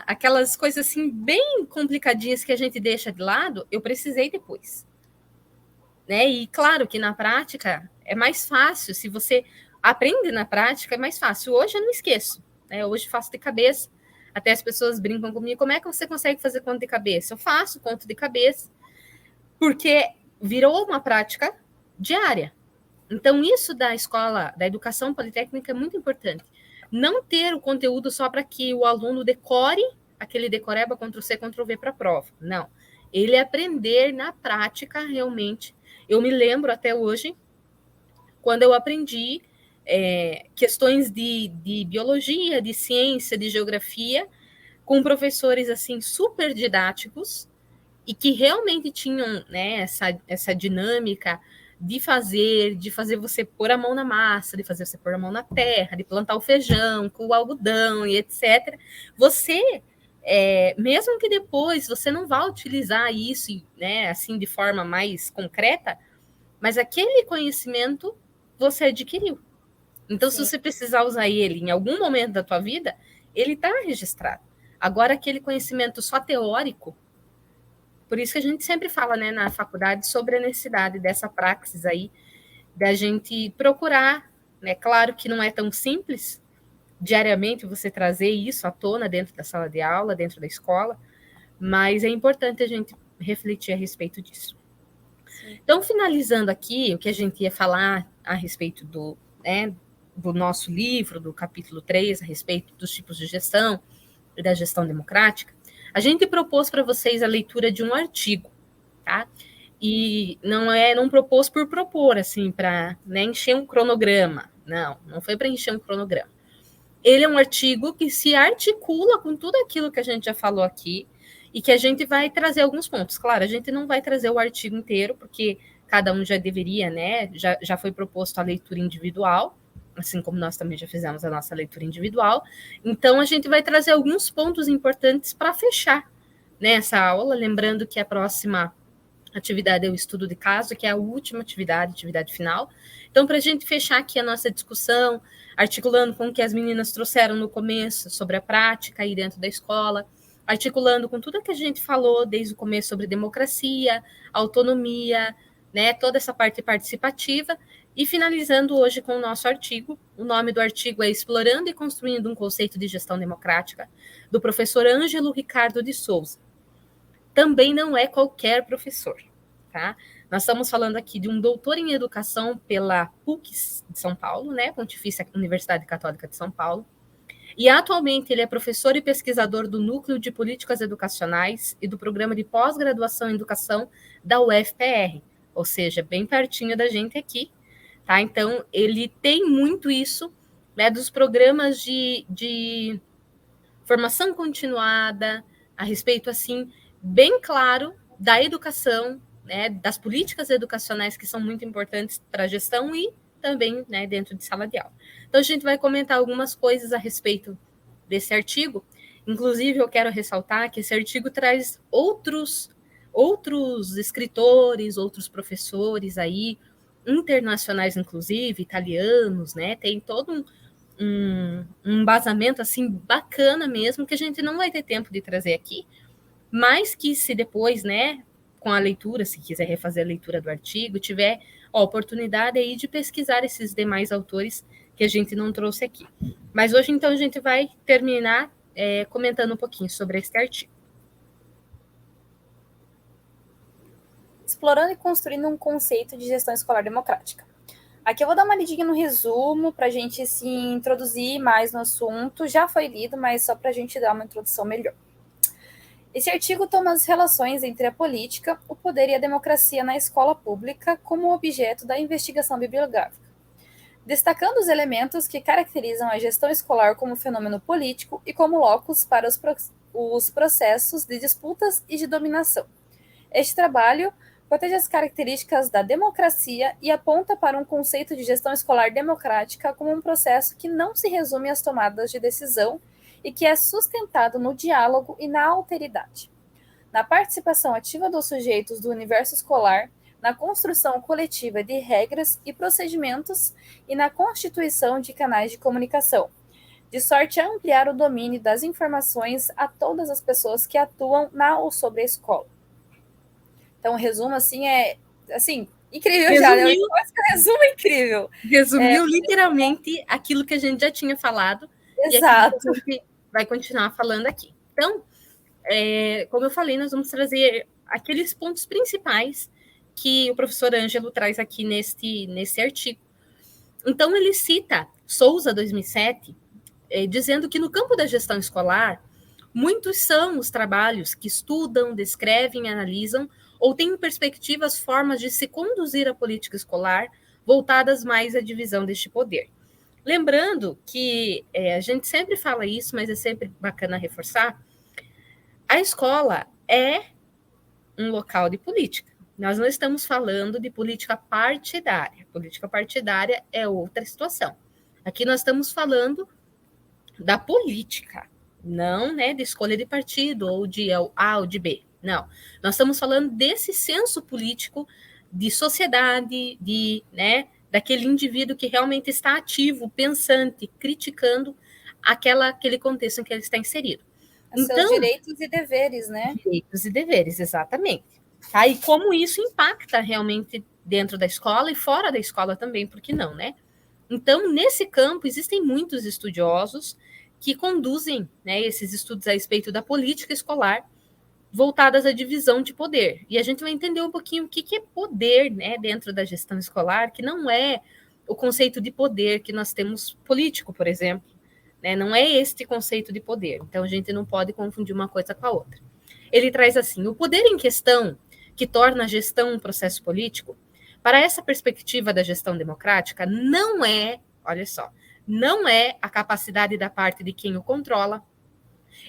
aquelas coisas assim bem complicadinhas que a gente deixa de lado, eu precisei depois. Né? E claro que na prática é mais fácil, se você aprende na prática, é mais fácil. Hoje eu não esqueço, né? Hoje faço de cabeça, até as pessoas brincam comigo, como é que você consegue fazer conta de cabeça? Eu faço conta de cabeça, porque virou uma prática diária. Então, isso da escola, da educação politécnica é muito importante. Não ter o conteúdo só para que o aluno decore aquele decoreba Ctrl-C, Ctrl-V para a prova. Não. Ele aprender na prática realmente. Eu me lembro até hoje, quando eu aprendi questões de biologia, de ciência, de geografia, com professores assim super didáticos e que realmente tinham, né, essa dinâmica de fazer você pôr a mão na massa, de fazer você pôr a mão na terra, de plantar o feijão com o algodão e etc. Você, mesmo que depois você não vá utilizar isso, né, assim de forma mais concreta, mas aquele conhecimento você adquiriu. Então, Sim. Se você precisar usar ele em algum momento da tua vida, ele está registrado. Agora, aquele conhecimento só teórico, por isso que a gente sempre fala, né, na faculdade sobre a necessidade dessa praxis aí, da gente procurar, né, claro que não é tão simples, diariamente você trazer isso à tona dentro da sala de aula, dentro da escola, mas é importante a gente refletir a respeito disso. Sim. Então, finalizando aqui, o que a gente ia falar a respeito do nosso livro, do capítulo 3, a respeito dos tipos de gestão e da gestão democrática, a gente propôs para vocês a leitura de um artigo, tá? E não propôs por propor, assim, para, né, encher um cronograma. Não foi para encher um cronograma. Ele é um artigo que se articula com tudo aquilo que a gente já falou aqui e que a gente vai trazer alguns pontos. Claro, a gente não vai trazer o artigo inteiro, porque cada um já deveria, né? Já foi proposto a leitura individual, assim como nós também já fizemos a nossa leitura individual. Então, a gente vai trazer alguns pontos importantes para fechar, né, essa aula, lembrando que a próxima atividade é o estudo de caso, que é a última atividade final. Então, para a gente fechar aqui a nossa discussão, articulando com o que as meninas trouxeram no começo sobre a prática aí dentro da escola, articulando com tudo que a gente falou desde o começo sobre democracia, autonomia, né, toda essa parte participativa, e finalizando hoje com o nosso artigo. O nome do artigo é Explorando e Construindo um Conceito de Gestão Democrática, do professor Ângelo Ricardo de Souza. Também não é qualquer professor, tá? Nós estamos falando aqui de um doutor em educação pela PUC de São Paulo, né, Pontifícia Universidade Católica de São Paulo, e atualmente ele é professor e pesquisador do Núcleo de Políticas Educacionais e do Programa de Pós-Graduação em Educação da UFPR, ou seja, bem pertinho da gente aqui, tá? Então, ele tem muito isso, né, dos programas de formação continuada, a respeito, assim, bem claro da educação, né, das políticas educacionais que são muito importantes para a gestão e também, né, dentro de sala de aula. Então, a gente vai comentar algumas coisas a respeito desse artigo. Inclusive, eu quero ressaltar que esse artigo traz outros escritores, outros professores aí, internacionais, inclusive, italianos, né? Tem todo um embasamento, assim, bacana mesmo, que a gente não vai ter tempo de trazer aqui, mas que se depois, né, com a leitura, se quiser refazer a leitura do artigo, tiver a oportunidade aí de pesquisar esses demais autores que a gente não trouxe aqui. Mas hoje, então, a gente vai terminar comentando um pouquinho sobre esse artigo. Explorando e construindo um conceito de gestão escolar democrática. Aqui eu vou dar uma lidinha no resumo para a gente se introduzir mais no assunto. Já foi lido, mas só para a gente dar uma introdução melhor. Esse artigo toma as relações entre a política, o poder e a democracia na escola pública como objeto da investigação bibliográfica, destacando os elementos que caracterizam a gestão escolar como fenômeno político e como locus para os processos de disputas e de dominação. Este trabalho protege as características da democracia e aponta para um conceito de gestão escolar democrática como um processo que não se resume às tomadas de decisão e que é sustentado no diálogo e na alteridade, na participação ativa dos sujeitos do universo escolar, na construção coletiva de regras e procedimentos e na constituição de canais de comunicação, de sorte a ampliar o domínio das informações a todas as pessoas que atuam na ou sobre a escola. Então, o resumo, assim, é, assim, incrível. Resumiu, já. Resumo incrível. Resumiu literalmente aquilo que a gente já tinha falado. Exato. E aquilo que a gente vai continuar falando aqui. Então, como eu falei, nós vamos trazer aqueles pontos principais que o professor Ângelo traz aqui nesse artigo. Então, ele cita Souza, 2007, dizendo que no campo da gestão escolar, muitos são os trabalhos que estudam, descrevem, analisam ou têm perspectivas, formas de se conduzir a política escolar voltadas mais à divisão deste poder. Lembrando que a gente sempre fala isso, mas é sempre bacana reforçar, a escola é um local de política. Nós não estamos falando de política partidária. Política partidária é outra situação. Aqui nós estamos falando da política, não, né, de escolha de partido ou de A ou de B. Não. Nós estamos falando desse senso político de sociedade, daquele indivíduo que realmente está ativo, pensante, criticando aquele contexto em que ele está inserido. Seus direitos e deveres, né? Direitos e deveres, exatamente. Tá? E como isso impacta realmente dentro da escola e fora da escola também, por que não, né? Então, nesse campo, existem muitos estudiosos que conduzem, né, esses estudos a respeito da política escolar voltadas à divisão de poder. E a gente vai entender um pouquinho o que é poder, né, dentro da gestão escolar, que não é o conceito de poder que nós temos político, por exemplo. Né? Não é este conceito de poder. Então, a gente não pode confundir uma coisa com a outra. Ele traz assim, o poder em questão, que torna a gestão um processo político, para essa perspectiva da gestão democrática, não é, olha só, não é a capacidade da parte de quem o controla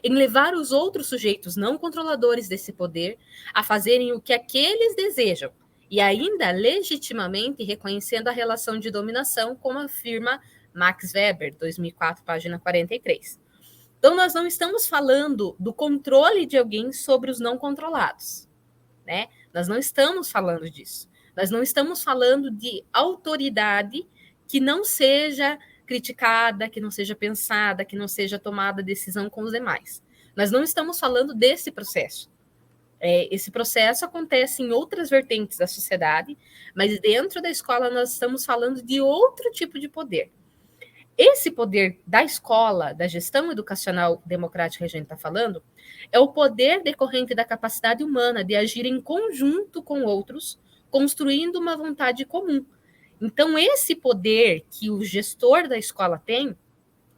em levar os outros sujeitos não controladores desse poder a fazerem o que aqueles desejam, e ainda legitimamente reconhecendo a relação de dominação, como afirma Max Weber, 2004, página 43. Então, nós não estamos falando do controle de alguém sobre os não controlados, né? Nós não estamos falando disso. Nós não estamos falando de autoridade que não seja criticada, que não seja pensada, que não seja tomada decisão com os demais. Nós não estamos falando desse processo. Esse processo acontece em outras vertentes da sociedade, mas dentro da escola nós estamos falando de outro tipo de poder. Esse poder da escola, da gestão educacional democrática que a gente está falando, é o poder decorrente da capacidade humana de agir em conjunto com outros, construindo uma vontade comum. Então, esse poder que o gestor da escola tem,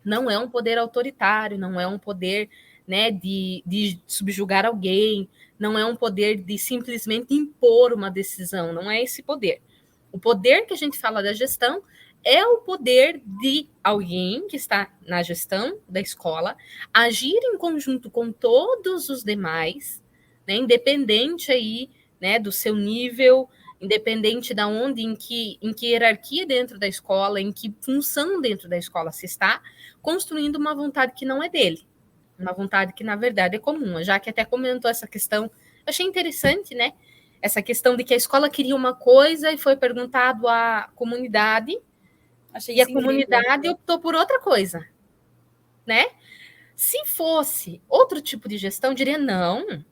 não é um poder autoritário, não é um poder, né, de subjugar alguém, não é um poder de simplesmente impor uma decisão, não é esse poder. O poder que a gente fala da gestão é o poder de alguém que está na gestão da escola agir em conjunto com todos os demais, né, independente aí, né, do seu nível, independente da onde, em que hierarquia dentro da escola, em que função dentro da escola se está, construindo uma vontade que não é dele, uma vontade que na verdade é comum. Já que até comentou essa questão, achei interessante, né? Essa questão de que a escola queria uma coisa e foi perguntado à comunidade, e a comunidade optou por outra coisa, né? Se fosse outro tipo de gestão, diria não,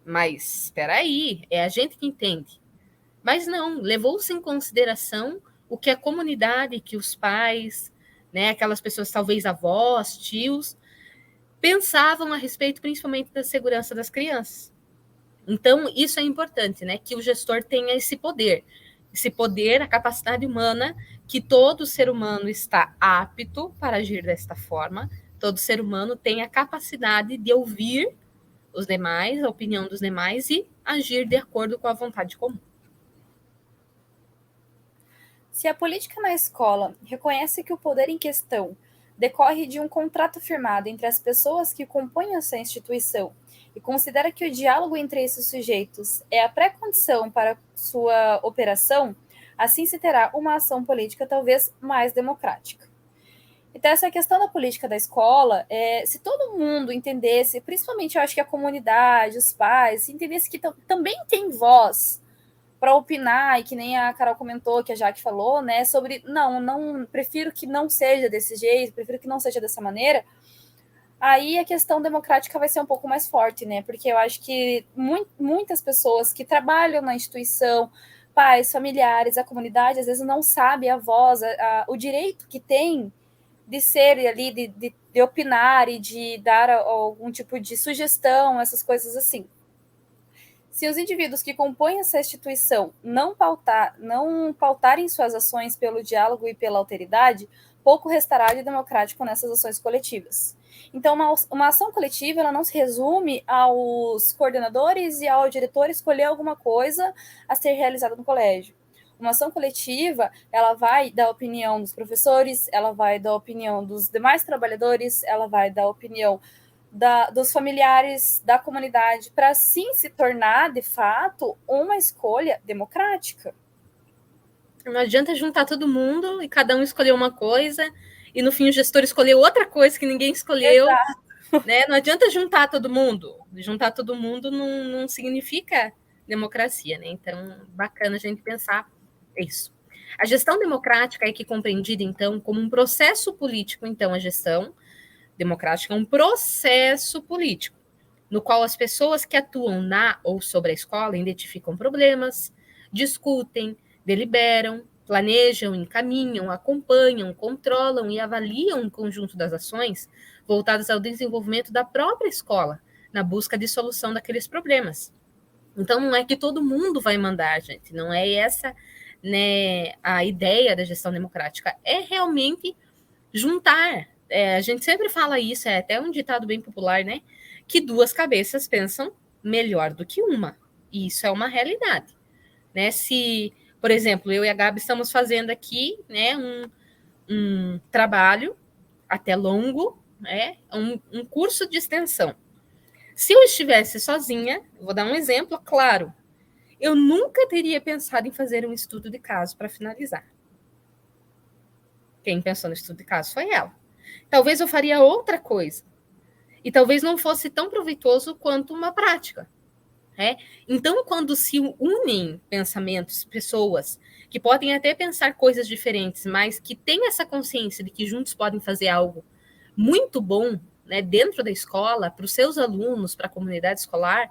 mas espera aí, é a gente que entende. Mas não, levou-se em consideração o que a comunidade, que os pais, né, aquelas pessoas, talvez avós, tios, pensavam a respeito principalmente da segurança das crianças. Então, isso é importante, né, que o gestor tenha esse poder, a capacidade humana, que todo ser humano está apto para agir desta forma, todo ser humano tem a capacidade de ouvir os demais, a opinião dos demais e agir de acordo com a vontade comum. Se a política na escola reconhece que o poder em questão decorre de um contrato firmado entre as pessoas que compõem essa instituição e considera que o diálogo entre esses sujeitos é a pré-condição para sua operação, assim se terá uma ação política talvez mais democrática. Então, essa questão da política da escola, se todo mundo entendesse, principalmente eu acho que a comunidade, os pais, entendesse que também tem voz para opinar, e que nem a Carol comentou, que a Jaque falou, né, sobre, não, prefiro que não seja desse jeito, prefiro que não seja dessa maneira, aí a questão democrática vai ser um pouco mais forte, né, porque eu acho que muitas pessoas que trabalham na instituição, pais, familiares, a comunidade, às vezes não sabe a voz, o direito que tem de ser ali, de opinar e de dar algum tipo de sugestão, essas coisas assim. Se os indivíduos que compõem essa instituição não pautarem suas ações pelo diálogo e pela alteridade, pouco restará de democrático nessas ações coletivas. Então, uma ação coletiva, ela não se resume aos coordenadores e ao diretor escolher alguma coisa a ser realizada no colégio. Uma ação coletiva, ela vai dar opinião dos professores, ela vai dar opinião dos demais trabalhadores, ela vai dar opinião dos familiares, da comunidade, para sim se tornar, de fato, uma escolha democrática. Não adianta juntar todo mundo e cada um escolher uma coisa, e no fim o gestor escolheu outra coisa que ninguém escolheu. Né? Não adianta juntar todo mundo. Juntar todo mundo não significa democracia, né? Então, bacana a gente pensar isso. A gestão democrática é que compreendida, então, como um processo político. Então, a gestão democrática é um processo político, no qual as pessoas que atuam na ou sobre a escola identificam problemas, discutem, deliberam, planejam, encaminham, acompanham, controlam e avaliam um conjunto das ações voltadas ao desenvolvimento da própria escola, na busca de solução daqueles problemas. Então, não é que todo mundo vai mandar, gente, não é essa, né, a ideia da gestão democrática, é realmente juntar. A gente sempre fala isso, é até um ditado bem popular, né? Que duas cabeças pensam melhor do que uma. E isso é uma realidade. Né? Se, por exemplo, eu e a Gabi estamos fazendo aqui, né, um trabalho até longo, né, um curso de extensão. Se eu estivesse sozinha, vou dar um exemplo, claro, eu nunca teria pensado em fazer um estudo de caso para finalizar. Quem pensou no estudo de caso foi ela. Talvez eu faria outra coisa. E talvez não fosse tão proveitoso quanto uma prática. Né? Então, quando se unem pensamentos, pessoas que podem até pensar coisas diferentes, mas que têm essa consciência de que juntos podem fazer algo muito bom, né, dentro da escola, para os seus alunos, para a comunidade escolar,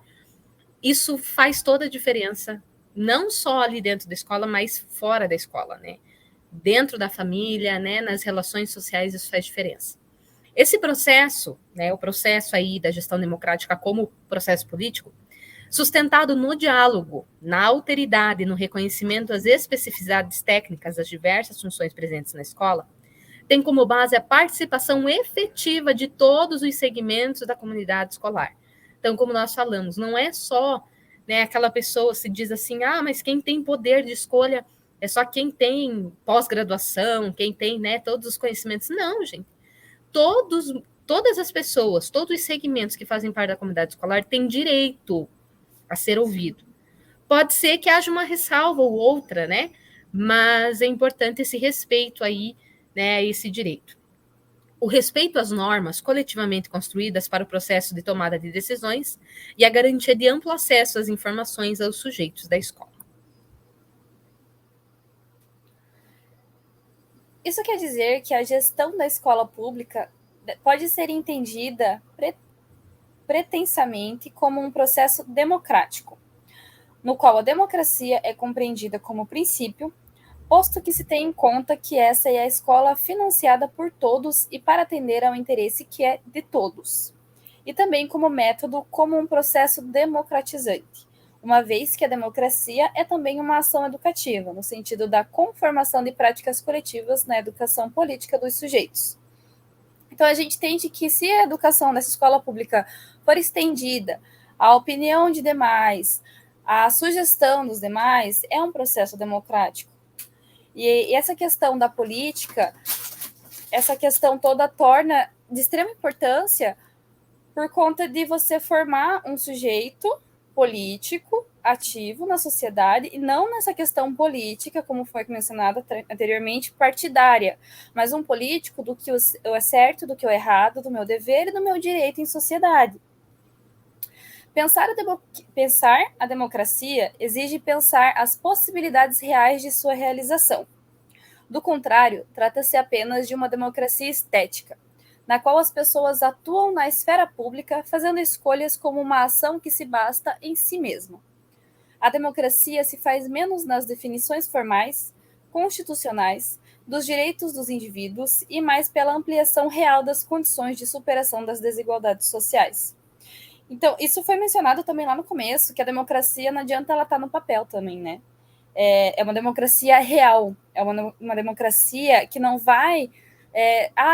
isso faz toda a diferença, não só ali dentro da escola, mas fora da escola, né? Dentro da família, né, nas relações sociais, isso faz diferença. Esse processo, né, o processo aí da gestão democrática como processo político, sustentado no diálogo, na alteridade, no reconhecimento das especificidades técnicas das diversas funções presentes na escola, tem como base a participação efetiva de todos os segmentos da comunidade escolar. Então, como nós falamos, não é só, né, aquela pessoa se diz assim, mas quem tem poder de escolha é só quem tem pós-graduação, quem tem, né, todos os conhecimentos. Não, gente. Todas as pessoas, todos os segmentos que fazem parte da comunidade escolar têm direito a ser ouvido. Pode ser que haja uma ressalva ou outra, né? Mas é importante esse respeito aí, né, a esse direito. O respeito às normas coletivamente construídas para o processo de tomada de decisões e a garantia de amplo acesso às informações aos sujeitos da escola. Isso quer dizer que a gestão da escola pública pode ser entendida pretensamente como um processo democrático, no qual a democracia é compreendida como princípio, posto que se tem em conta que essa é a escola financiada por todos e para atender ao interesse que é de todos, e também como método, como um processo democratizante, uma vez que a democracia é também uma ação educativa, no sentido da conformação de práticas coletivas na educação política dos sujeitos. Então, a gente entende que se a educação dessa escola pública for estendida à opinião de demais, à sugestão dos demais, é um processo democrático. E essa questão da política, essa questão toda torna de extrema importância por conta de você formar um sujeito político ativo na sociedade e não nessa questão política, como foi mencionado anteriormente, partidária, mas um político do que é certo, do que é errado, do meu dever e do meu direito em sociedade. Pensar a democracia exige pensar as possibilidades reais de sua realização. Do contrário, trata-se apenas de uma democracia estética, na qual as pessoas atuam na esfera pública, fazendo escolhas como uma ação que se basta em si mesma. A democracia se faz menos nas definições formais, constitucionais, dos direitos dos indivíduos e mais pela ampliação real das condições de superação das desigualdades sociais. Então, isso foi mencionado também lá no começo, que a democracia não adianta ela estar no papel também, né? É uma democracia real, é uma democracia que não vai...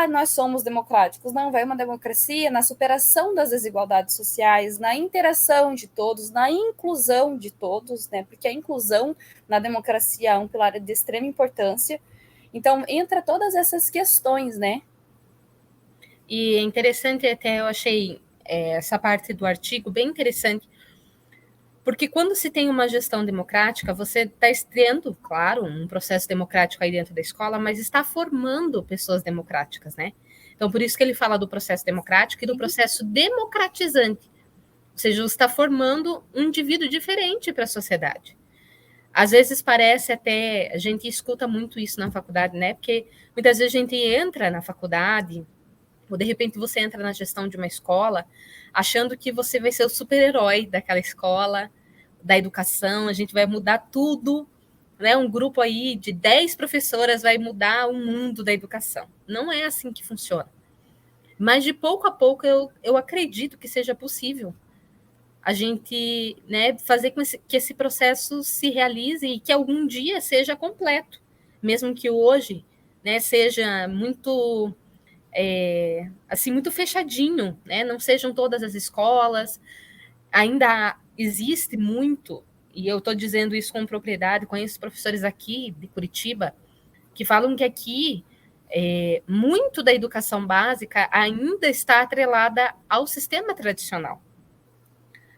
nós somos democráticos. Não, vai uma democracia na superação das desigualdades sociais, na interação de todos, na inclusão de todos, né? Porque a inclusão na democracia é um pilar de extrema importância. Então, entra todas essas questões, né? E é interessante, até eu achei essa parte do artigo bem interessante, porque quando se tem uma gestão democrática, você está estreando, claro, um processo democrático aí dentro da escola, mas está formando pessoas democráticas, né? Então, por isso que ele fala do processo democrático e do processo democratizante. Ou seja, você está formando um indivíduo diferente para a sociedade. Às vezes parece até, a gente escuta muito isso na faculdade, né? Porque muitas vezes a gente entra na faculdade, ou de repente você entra na gestão de uma escola, achando que você vai ser o super-herói daquela escola, da educação, a gente vai mudar tudo, né? Um grupo aí de 10 professoras vai mudar o mundo da educação. Não é assim que funciona. Mas de pouco a pouco eu acredito que seja possível a gente, né, fazer com que esse processo se realize e que algum dia seja completo, mesmo que hoje, né, seja muito assim, muito fechadinho, né? Não sejam todas as escolas, ainda existe muito, e eu estou dizendo isso com propriedade, conheço professores aqui de Curitiba que falam que aqui muito da educação básica ainda está atrelada ao sistema tradicional.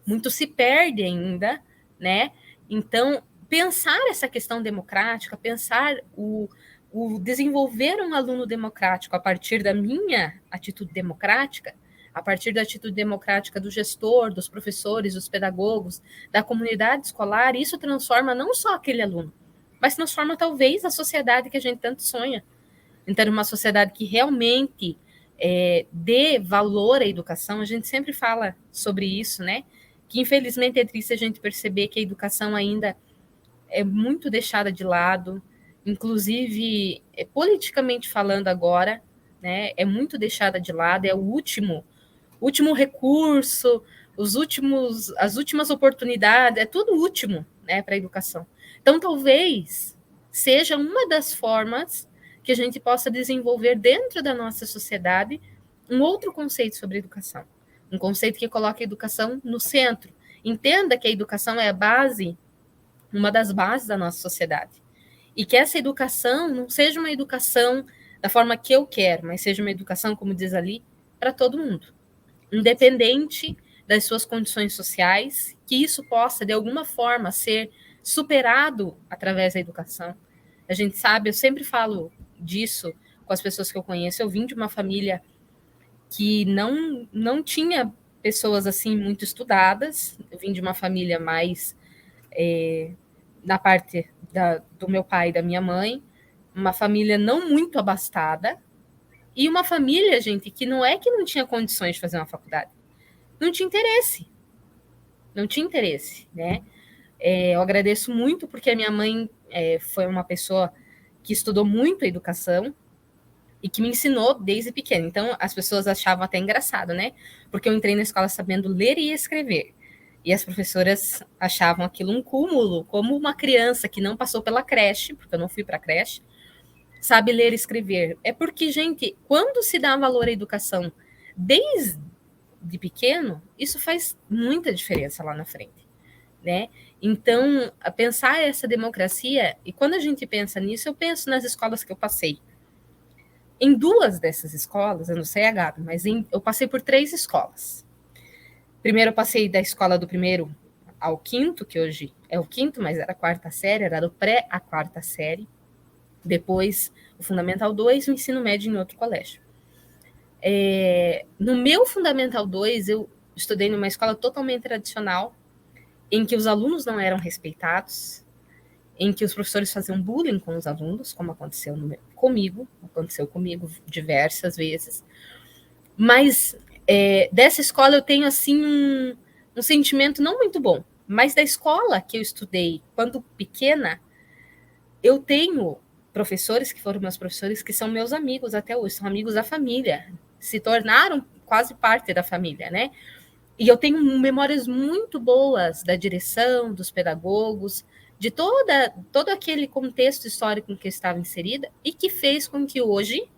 Muito se perde ainda, né? Então, pensar essa questão democrática, pensar o desenvolver um aluno democrático a partir da minha atitude democrática, a partir da atitude democrática do gestor, dos professores, dos pedagogos, da comunidade escolar, isso transforma não só aquele aluno, mas transforma talvez a sociedade que a gente tanto sonha. Então, uma sociedade que realmente dê valor à educação, a gente sempre fala sobre isso, né? Que infelizmente é triste a gente perceber que a educação ainda é muito deixada de lado, inclusive politicamente falando agora, né, é muito deixada de lado, é o último recurso, as últimas oportunidades, é tudo último, né, para a educação. Então, talvez seja uma das formas que a gente possa desenvolver dentro da nossa sociedade um outro conceito sobre educação, um conceito que coloca a educação no centro. Entenda que a educação é a base, uma das bases da nossa sociedade. E que essa educação não seja uma educação da forma que eu quero, mas seja uma educação, como diz ali, para todo mundo. Independente das suas condições sociais, que isso possa, de alguma forma, ser superado através da educação. A gente sabe, eu sempre falo disso com as pessoas que eu conheço, eu vim de uma família que não tinha pessoas assim muito estudadas, eu vim de uma família mais na parte do meu pai e da minha mãe, uma família não muito abastada, e uma família, gente, que não é que não tinha condições de fazer uma faculdade, não tinha interesse, né? Eu agradeço muito porque a minha mãe foi uma pessoa que estudou muito a educação e que me ensinou desde pequena. Então, as pessoas achavam até engraçado, né? Porque eu entrei na escola sabendo ler e escrever. E as professoras achavam aquilo um cúmulo, como uma criança que não passou pela creche, porque eu não fui para a creche, sabe ler e escrever. É porque, gente, quando se dá valor à educação desde pequeno, isso faz muita diferença lá na frente, né? Então, a pensar essa democracia, e quando a gente pensa nisso, eu penso nas escolas que eu passei. Em 2 dessas escolas, eu não sei a Gabi, mas eu passei por 3 escolas. Primeiro eu passei da escola do 1º ao quinto, que hoje é o quinto, mas era a quarta série, era do pré à quarta série. Depois, o Fundamental 2, o ensino médio em outro colégio. No meu Fundamental 2, eu estudei numa escola totalmente tradicional, em que os alunos não eram respeitados, em que os professores faziam bullying com os alunos, como aconteceu comigo diversas vezes. Mas dessa escola eu tenho, assim, um sentimento não muito bom. Mas da escola que eu estudei quando pequena, eu tenho professores que foram meus professores, que são meus amigos até hoje, são amigos da família, se tornaram quase parte da família, né? E eu tenho memórias muito boas da direção, dos pedagogos, de todo aquele contexto histórico em que eu estava inserida e que fez com que hoje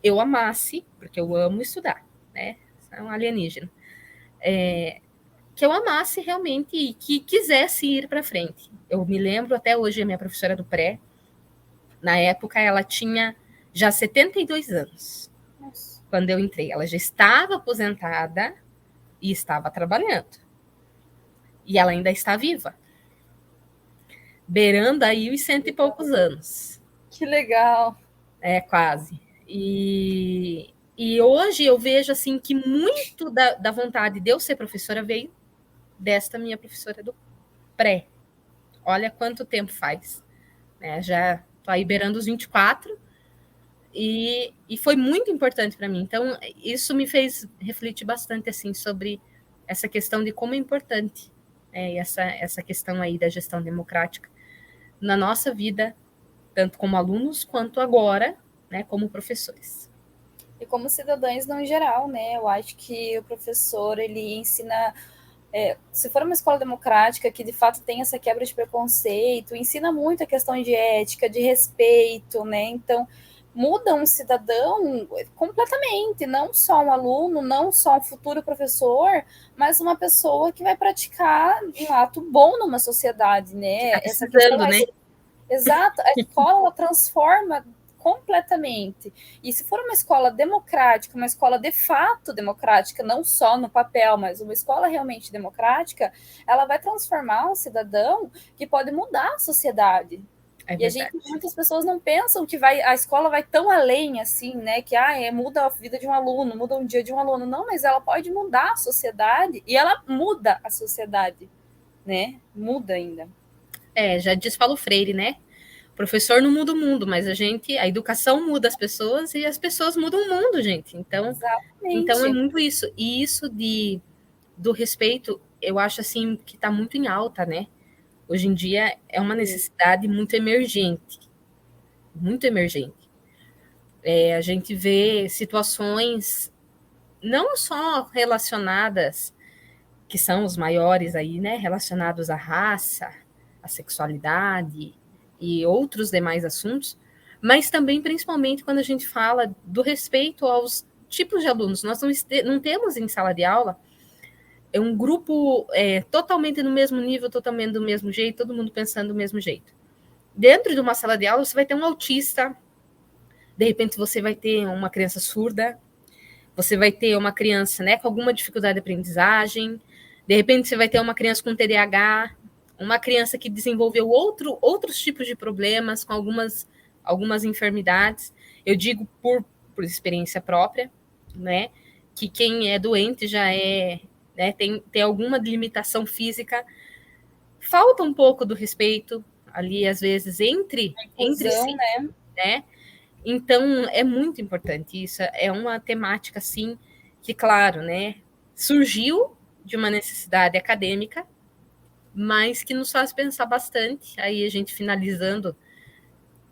eu amasse, porque eu amo estudar, né? É um alienígena. Que eu amasse realmente e que quisesse ir para frente. Eu me lembro até hoje, a minha professora do pré, na época ela tinha já 72 anos. Nossa. Quando eu entrei. Ela já estava aposentada e estava trabalhando. E ela ainda está viva. Beirando aí os 100 e poucos anos. Que legal. Quase. E hoje eu vejo assim que muito da vontade de eu ser professora veio desta minha professora do pré. Olha quanto tempo faz. Já estou aí beirando os 24 e foi muito importante para mim. Então, isso me fez refletir bastante assim, sobre essa questão de como é importante essa questão aí da gestão democrática na nossa vida, tanto como alunos, quanto agora, né, como professores. E como cidadãos no geral, né? Eu acho que o professor, ele ensina... se for uma escola democrática que de fato tem essa quebra de preconceito, ensina muito a questão de ética, de respeito, né? Então, muda um cidadão completamente, não só um aluno, não só um futuro professor, mas uma pessoa que vai praticar um ato bom numa sociedade, né? Tá precisando, né? Exato, a escola ela transforma completamente. E se for uma escola democrática, uma escola de fato democrática, não só no papel, mas uma escola realmente democrática, ela vai transformar um cidadão que pode mudar a sociedade. E muitas pessoas não pensam que a escola vai tão além assim, né? Que muda a vida de um aluno, muda um dia de um aluno. Não, mas ela pode mudar a sociedade e ela muda a sociedade, né? Muda ainda. Já diz Paulo Freire, né? O professor não muda o mundo, mas a educação muda as pessoas e as pessoas mudam o mundo, gente. Então é muito isso. E isso do respeito, eu acho assim que está muito em alta, né? Hoje em dia é uma necessidade muito emergente. Muito emergente. A gente vê situações não só relacionadas, que são os maiores aí, né? Relacionados à raça, à sexualidade e outros demais assuntos, mas também, principalmente, quando a gente fala do respeito aos tipos de alunos. Nós não temos em sala de aula um grupo totalmente no mesmo nível, totalmente do mesmo jeito, todo mundo pensando do mesmo jeito. Dentro de uma sala de aula, você vai ter um autista, de repente você vai ter uma criança surda, você vai ter uma criança, né, com alguma dificuldade de aprendizagem, de repente você vai ter uma criança com TDAH, uma criança que desenvolveu outros tipos de problemas, com algumas enfermidades. Eu digo por experiência própria, né, que quem é doente já né, tem alguma limitação física, falta um pouco do respeito ali, às vezes, entre si, né? Então, é muito importante isso, é uma temática, assim, que, claro, né, surgiu de uma necessidade acadêmica, mas que nos faz pensar bastante. Aí a gente finalizando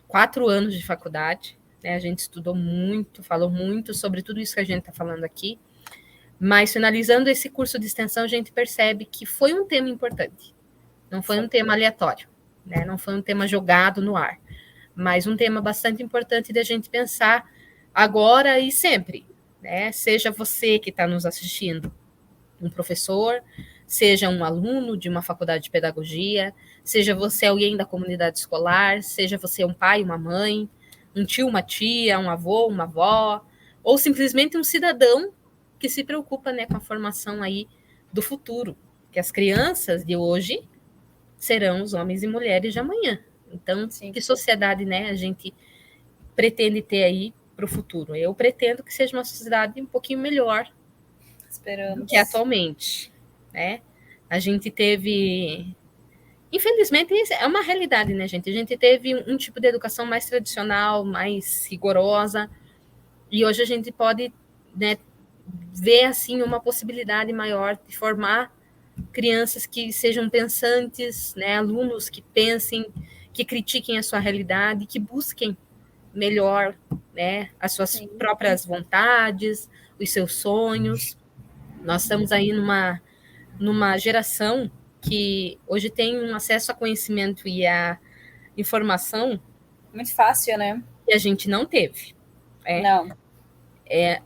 4 anos de faculdade, né, a gente estudou muito, falou muito sobre tudo isso que a gente está falando aqui, mas finalizando esse curso de extensão, a gente percebe que foi um tema importante, não foi um tema aleatório, né, não foi um tema jogado no ar, mas um tema bastante importante de a gente pensar agora e sempre, né, seja você que está nos assistindo, um professor, seja um aluno de uma faculdade de pedagogia, seja você alguém da comunidade escolar, seja você um pai, uma mãe, um tio, uma tia, um avô, uma avó, ou simplesmente um cidadão que se preocupa, né, com a formação aí do futuro, porque as crianças de hoje serão os homens e mulheres de amanhã. Então, Sim. que sociedade, né, a gente pretende ter aí para o futuro? Eu pretendo que seja uma sociedade um pouquinho melhor do que atualmente, né? A gente teve, infelizmente, é uma realidade, né, gente? A gente teve um tipo de educação mais tradicional, mais rigorosa, e hoje a gente pode, né, ver, assim, uma possibilidade maior de formar crianças que sejam pensantes, né, alunos que pensem, que critiquem a sua realidade, que busquem melhor, né, as suas próprias vontades, os seus sonhos. Nós estamos aí numa geração que hoje tem um acesso a conhecimento e a informação muito fácil, né? Que a gente não teve. Não.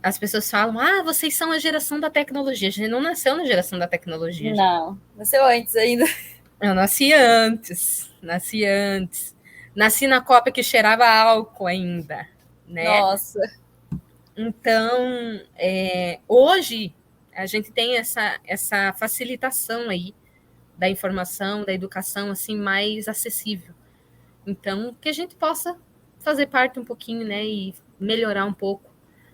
As pessoas falam, vocês são a geração da tecnologia. A gente não nasceu na geração da tecnologia. Não, nasceu antes ainda. Eu nasci antes. Nasci na Copa que cheirava álcool ainda, né? Nossa. Então, hoje, a gente tem essa facilitação aí da informação, da educação, assim, mais acessível. Então, que a gente possa fazer parte um pouquinho, né, e melhorar um pouco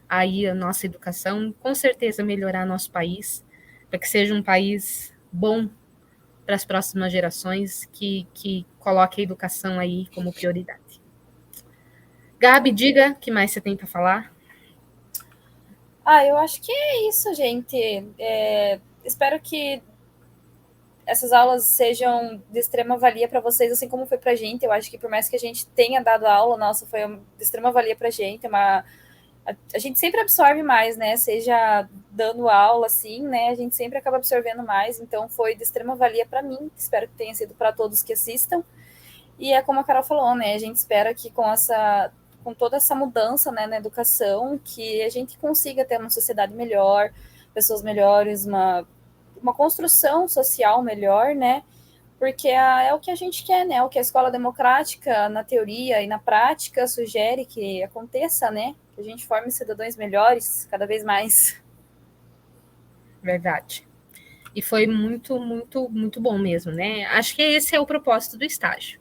aí a nossa educação, com certeza melhorar nosso país, para que seja um país bom para as próximas gerações, que coloque a educação aí como prioridade. Gabi, diga o que mais você tem para falar. Eu acho que é isso, gente. Espero que essas aulas sejam de extrema valia para vocês, assim como foi para a gente. Eu acho que por mais que a gente tenha dado aula, nossa, foi de extrema valia para a gente. A gente sempre absorve mais, né? Seja dando aula, assim, né? A gente sempre acaba absorvendo mais. Então, foi de extrema valia para mim. Espero que tenha sido para todos que assistam. E é como a Carol falou, né? A gente espera que com toda essa mudança, né, na educação, que a gente consiga ter uma sociedade melhor, pessoas melhores, uma construção social melhor, né? Porque é o que a gente quer, né? O que a escola democrática, na teoria e na prática, sugere que aconteça, né? Que a gente forme cidadãos melhores cada vez mais. Verdade. E foi muito, muito, muito bom mesmo, né? Acho que esse é o propósito do estágio.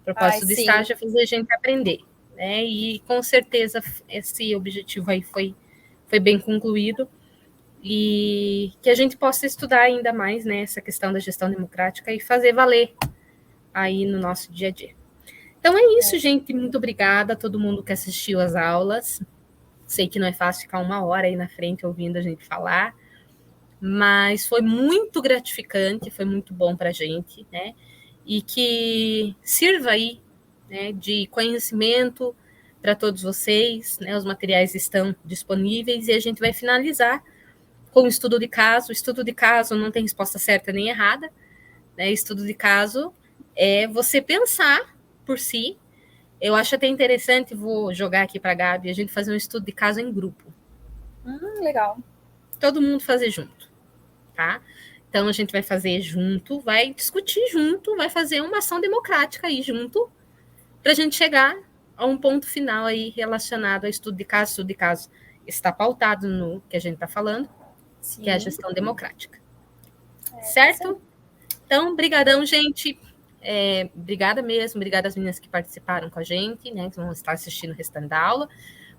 O propósito do estágio é fazer a gente aprender, né? E com certeza esse objetivo aí foi bem concluído. E que a gente possa estudar ainda mais, né, essa questão da gestão democrática e fazer valer aí no nosso dia a dia. Então é isso, gente. Muito obrigada a todo mundo que assistiu às aulas. Sei que não é fácil ficar 1 hora aí na frente ouvindo a gente falar, mas foi muito gratificante, foi muito bom para a gente, né? E que sirva aí, né, de conhecimento para todos vocês, né? Os materiais estão disponíveis e a gente vai finalizar com o estudo de caso. O estudo de caso não tem resposta certa nem errada, né? Estudo de caso é você pensar por si. Eu acho até interessante, vou jogar aqui para a Gabi, a gente fazer um estudo de caso em grupo. Legal. Todo mundo fazer junto, tá? Então, a gente vai fazer junto, vai discutir junto, vai fazer uma ação democrática aí junto, para a gente chegar a um ponto final aí relacionado ao estudo de caso. O estudo de caso está pautado no que a gente está falando, sim, que é a gestão democrática. Certo? Sim. Então, brigadão, gente. Obrigada mesmo, obrigada às meninas que participaram com a gente, né, que vão estar assistindo o restante da aula.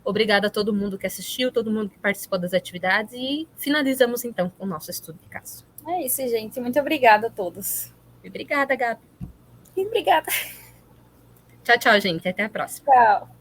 Obrigada a todo mundo que assistiu, todo mundo que participou das atividades, e finalizamos então com o nosso estudo de caso. É isso, gente. Muito obrigada a todos. Obrigada, Gabi. Obrigada. Tchau, tchau, gente. Até a próxima. Tchau.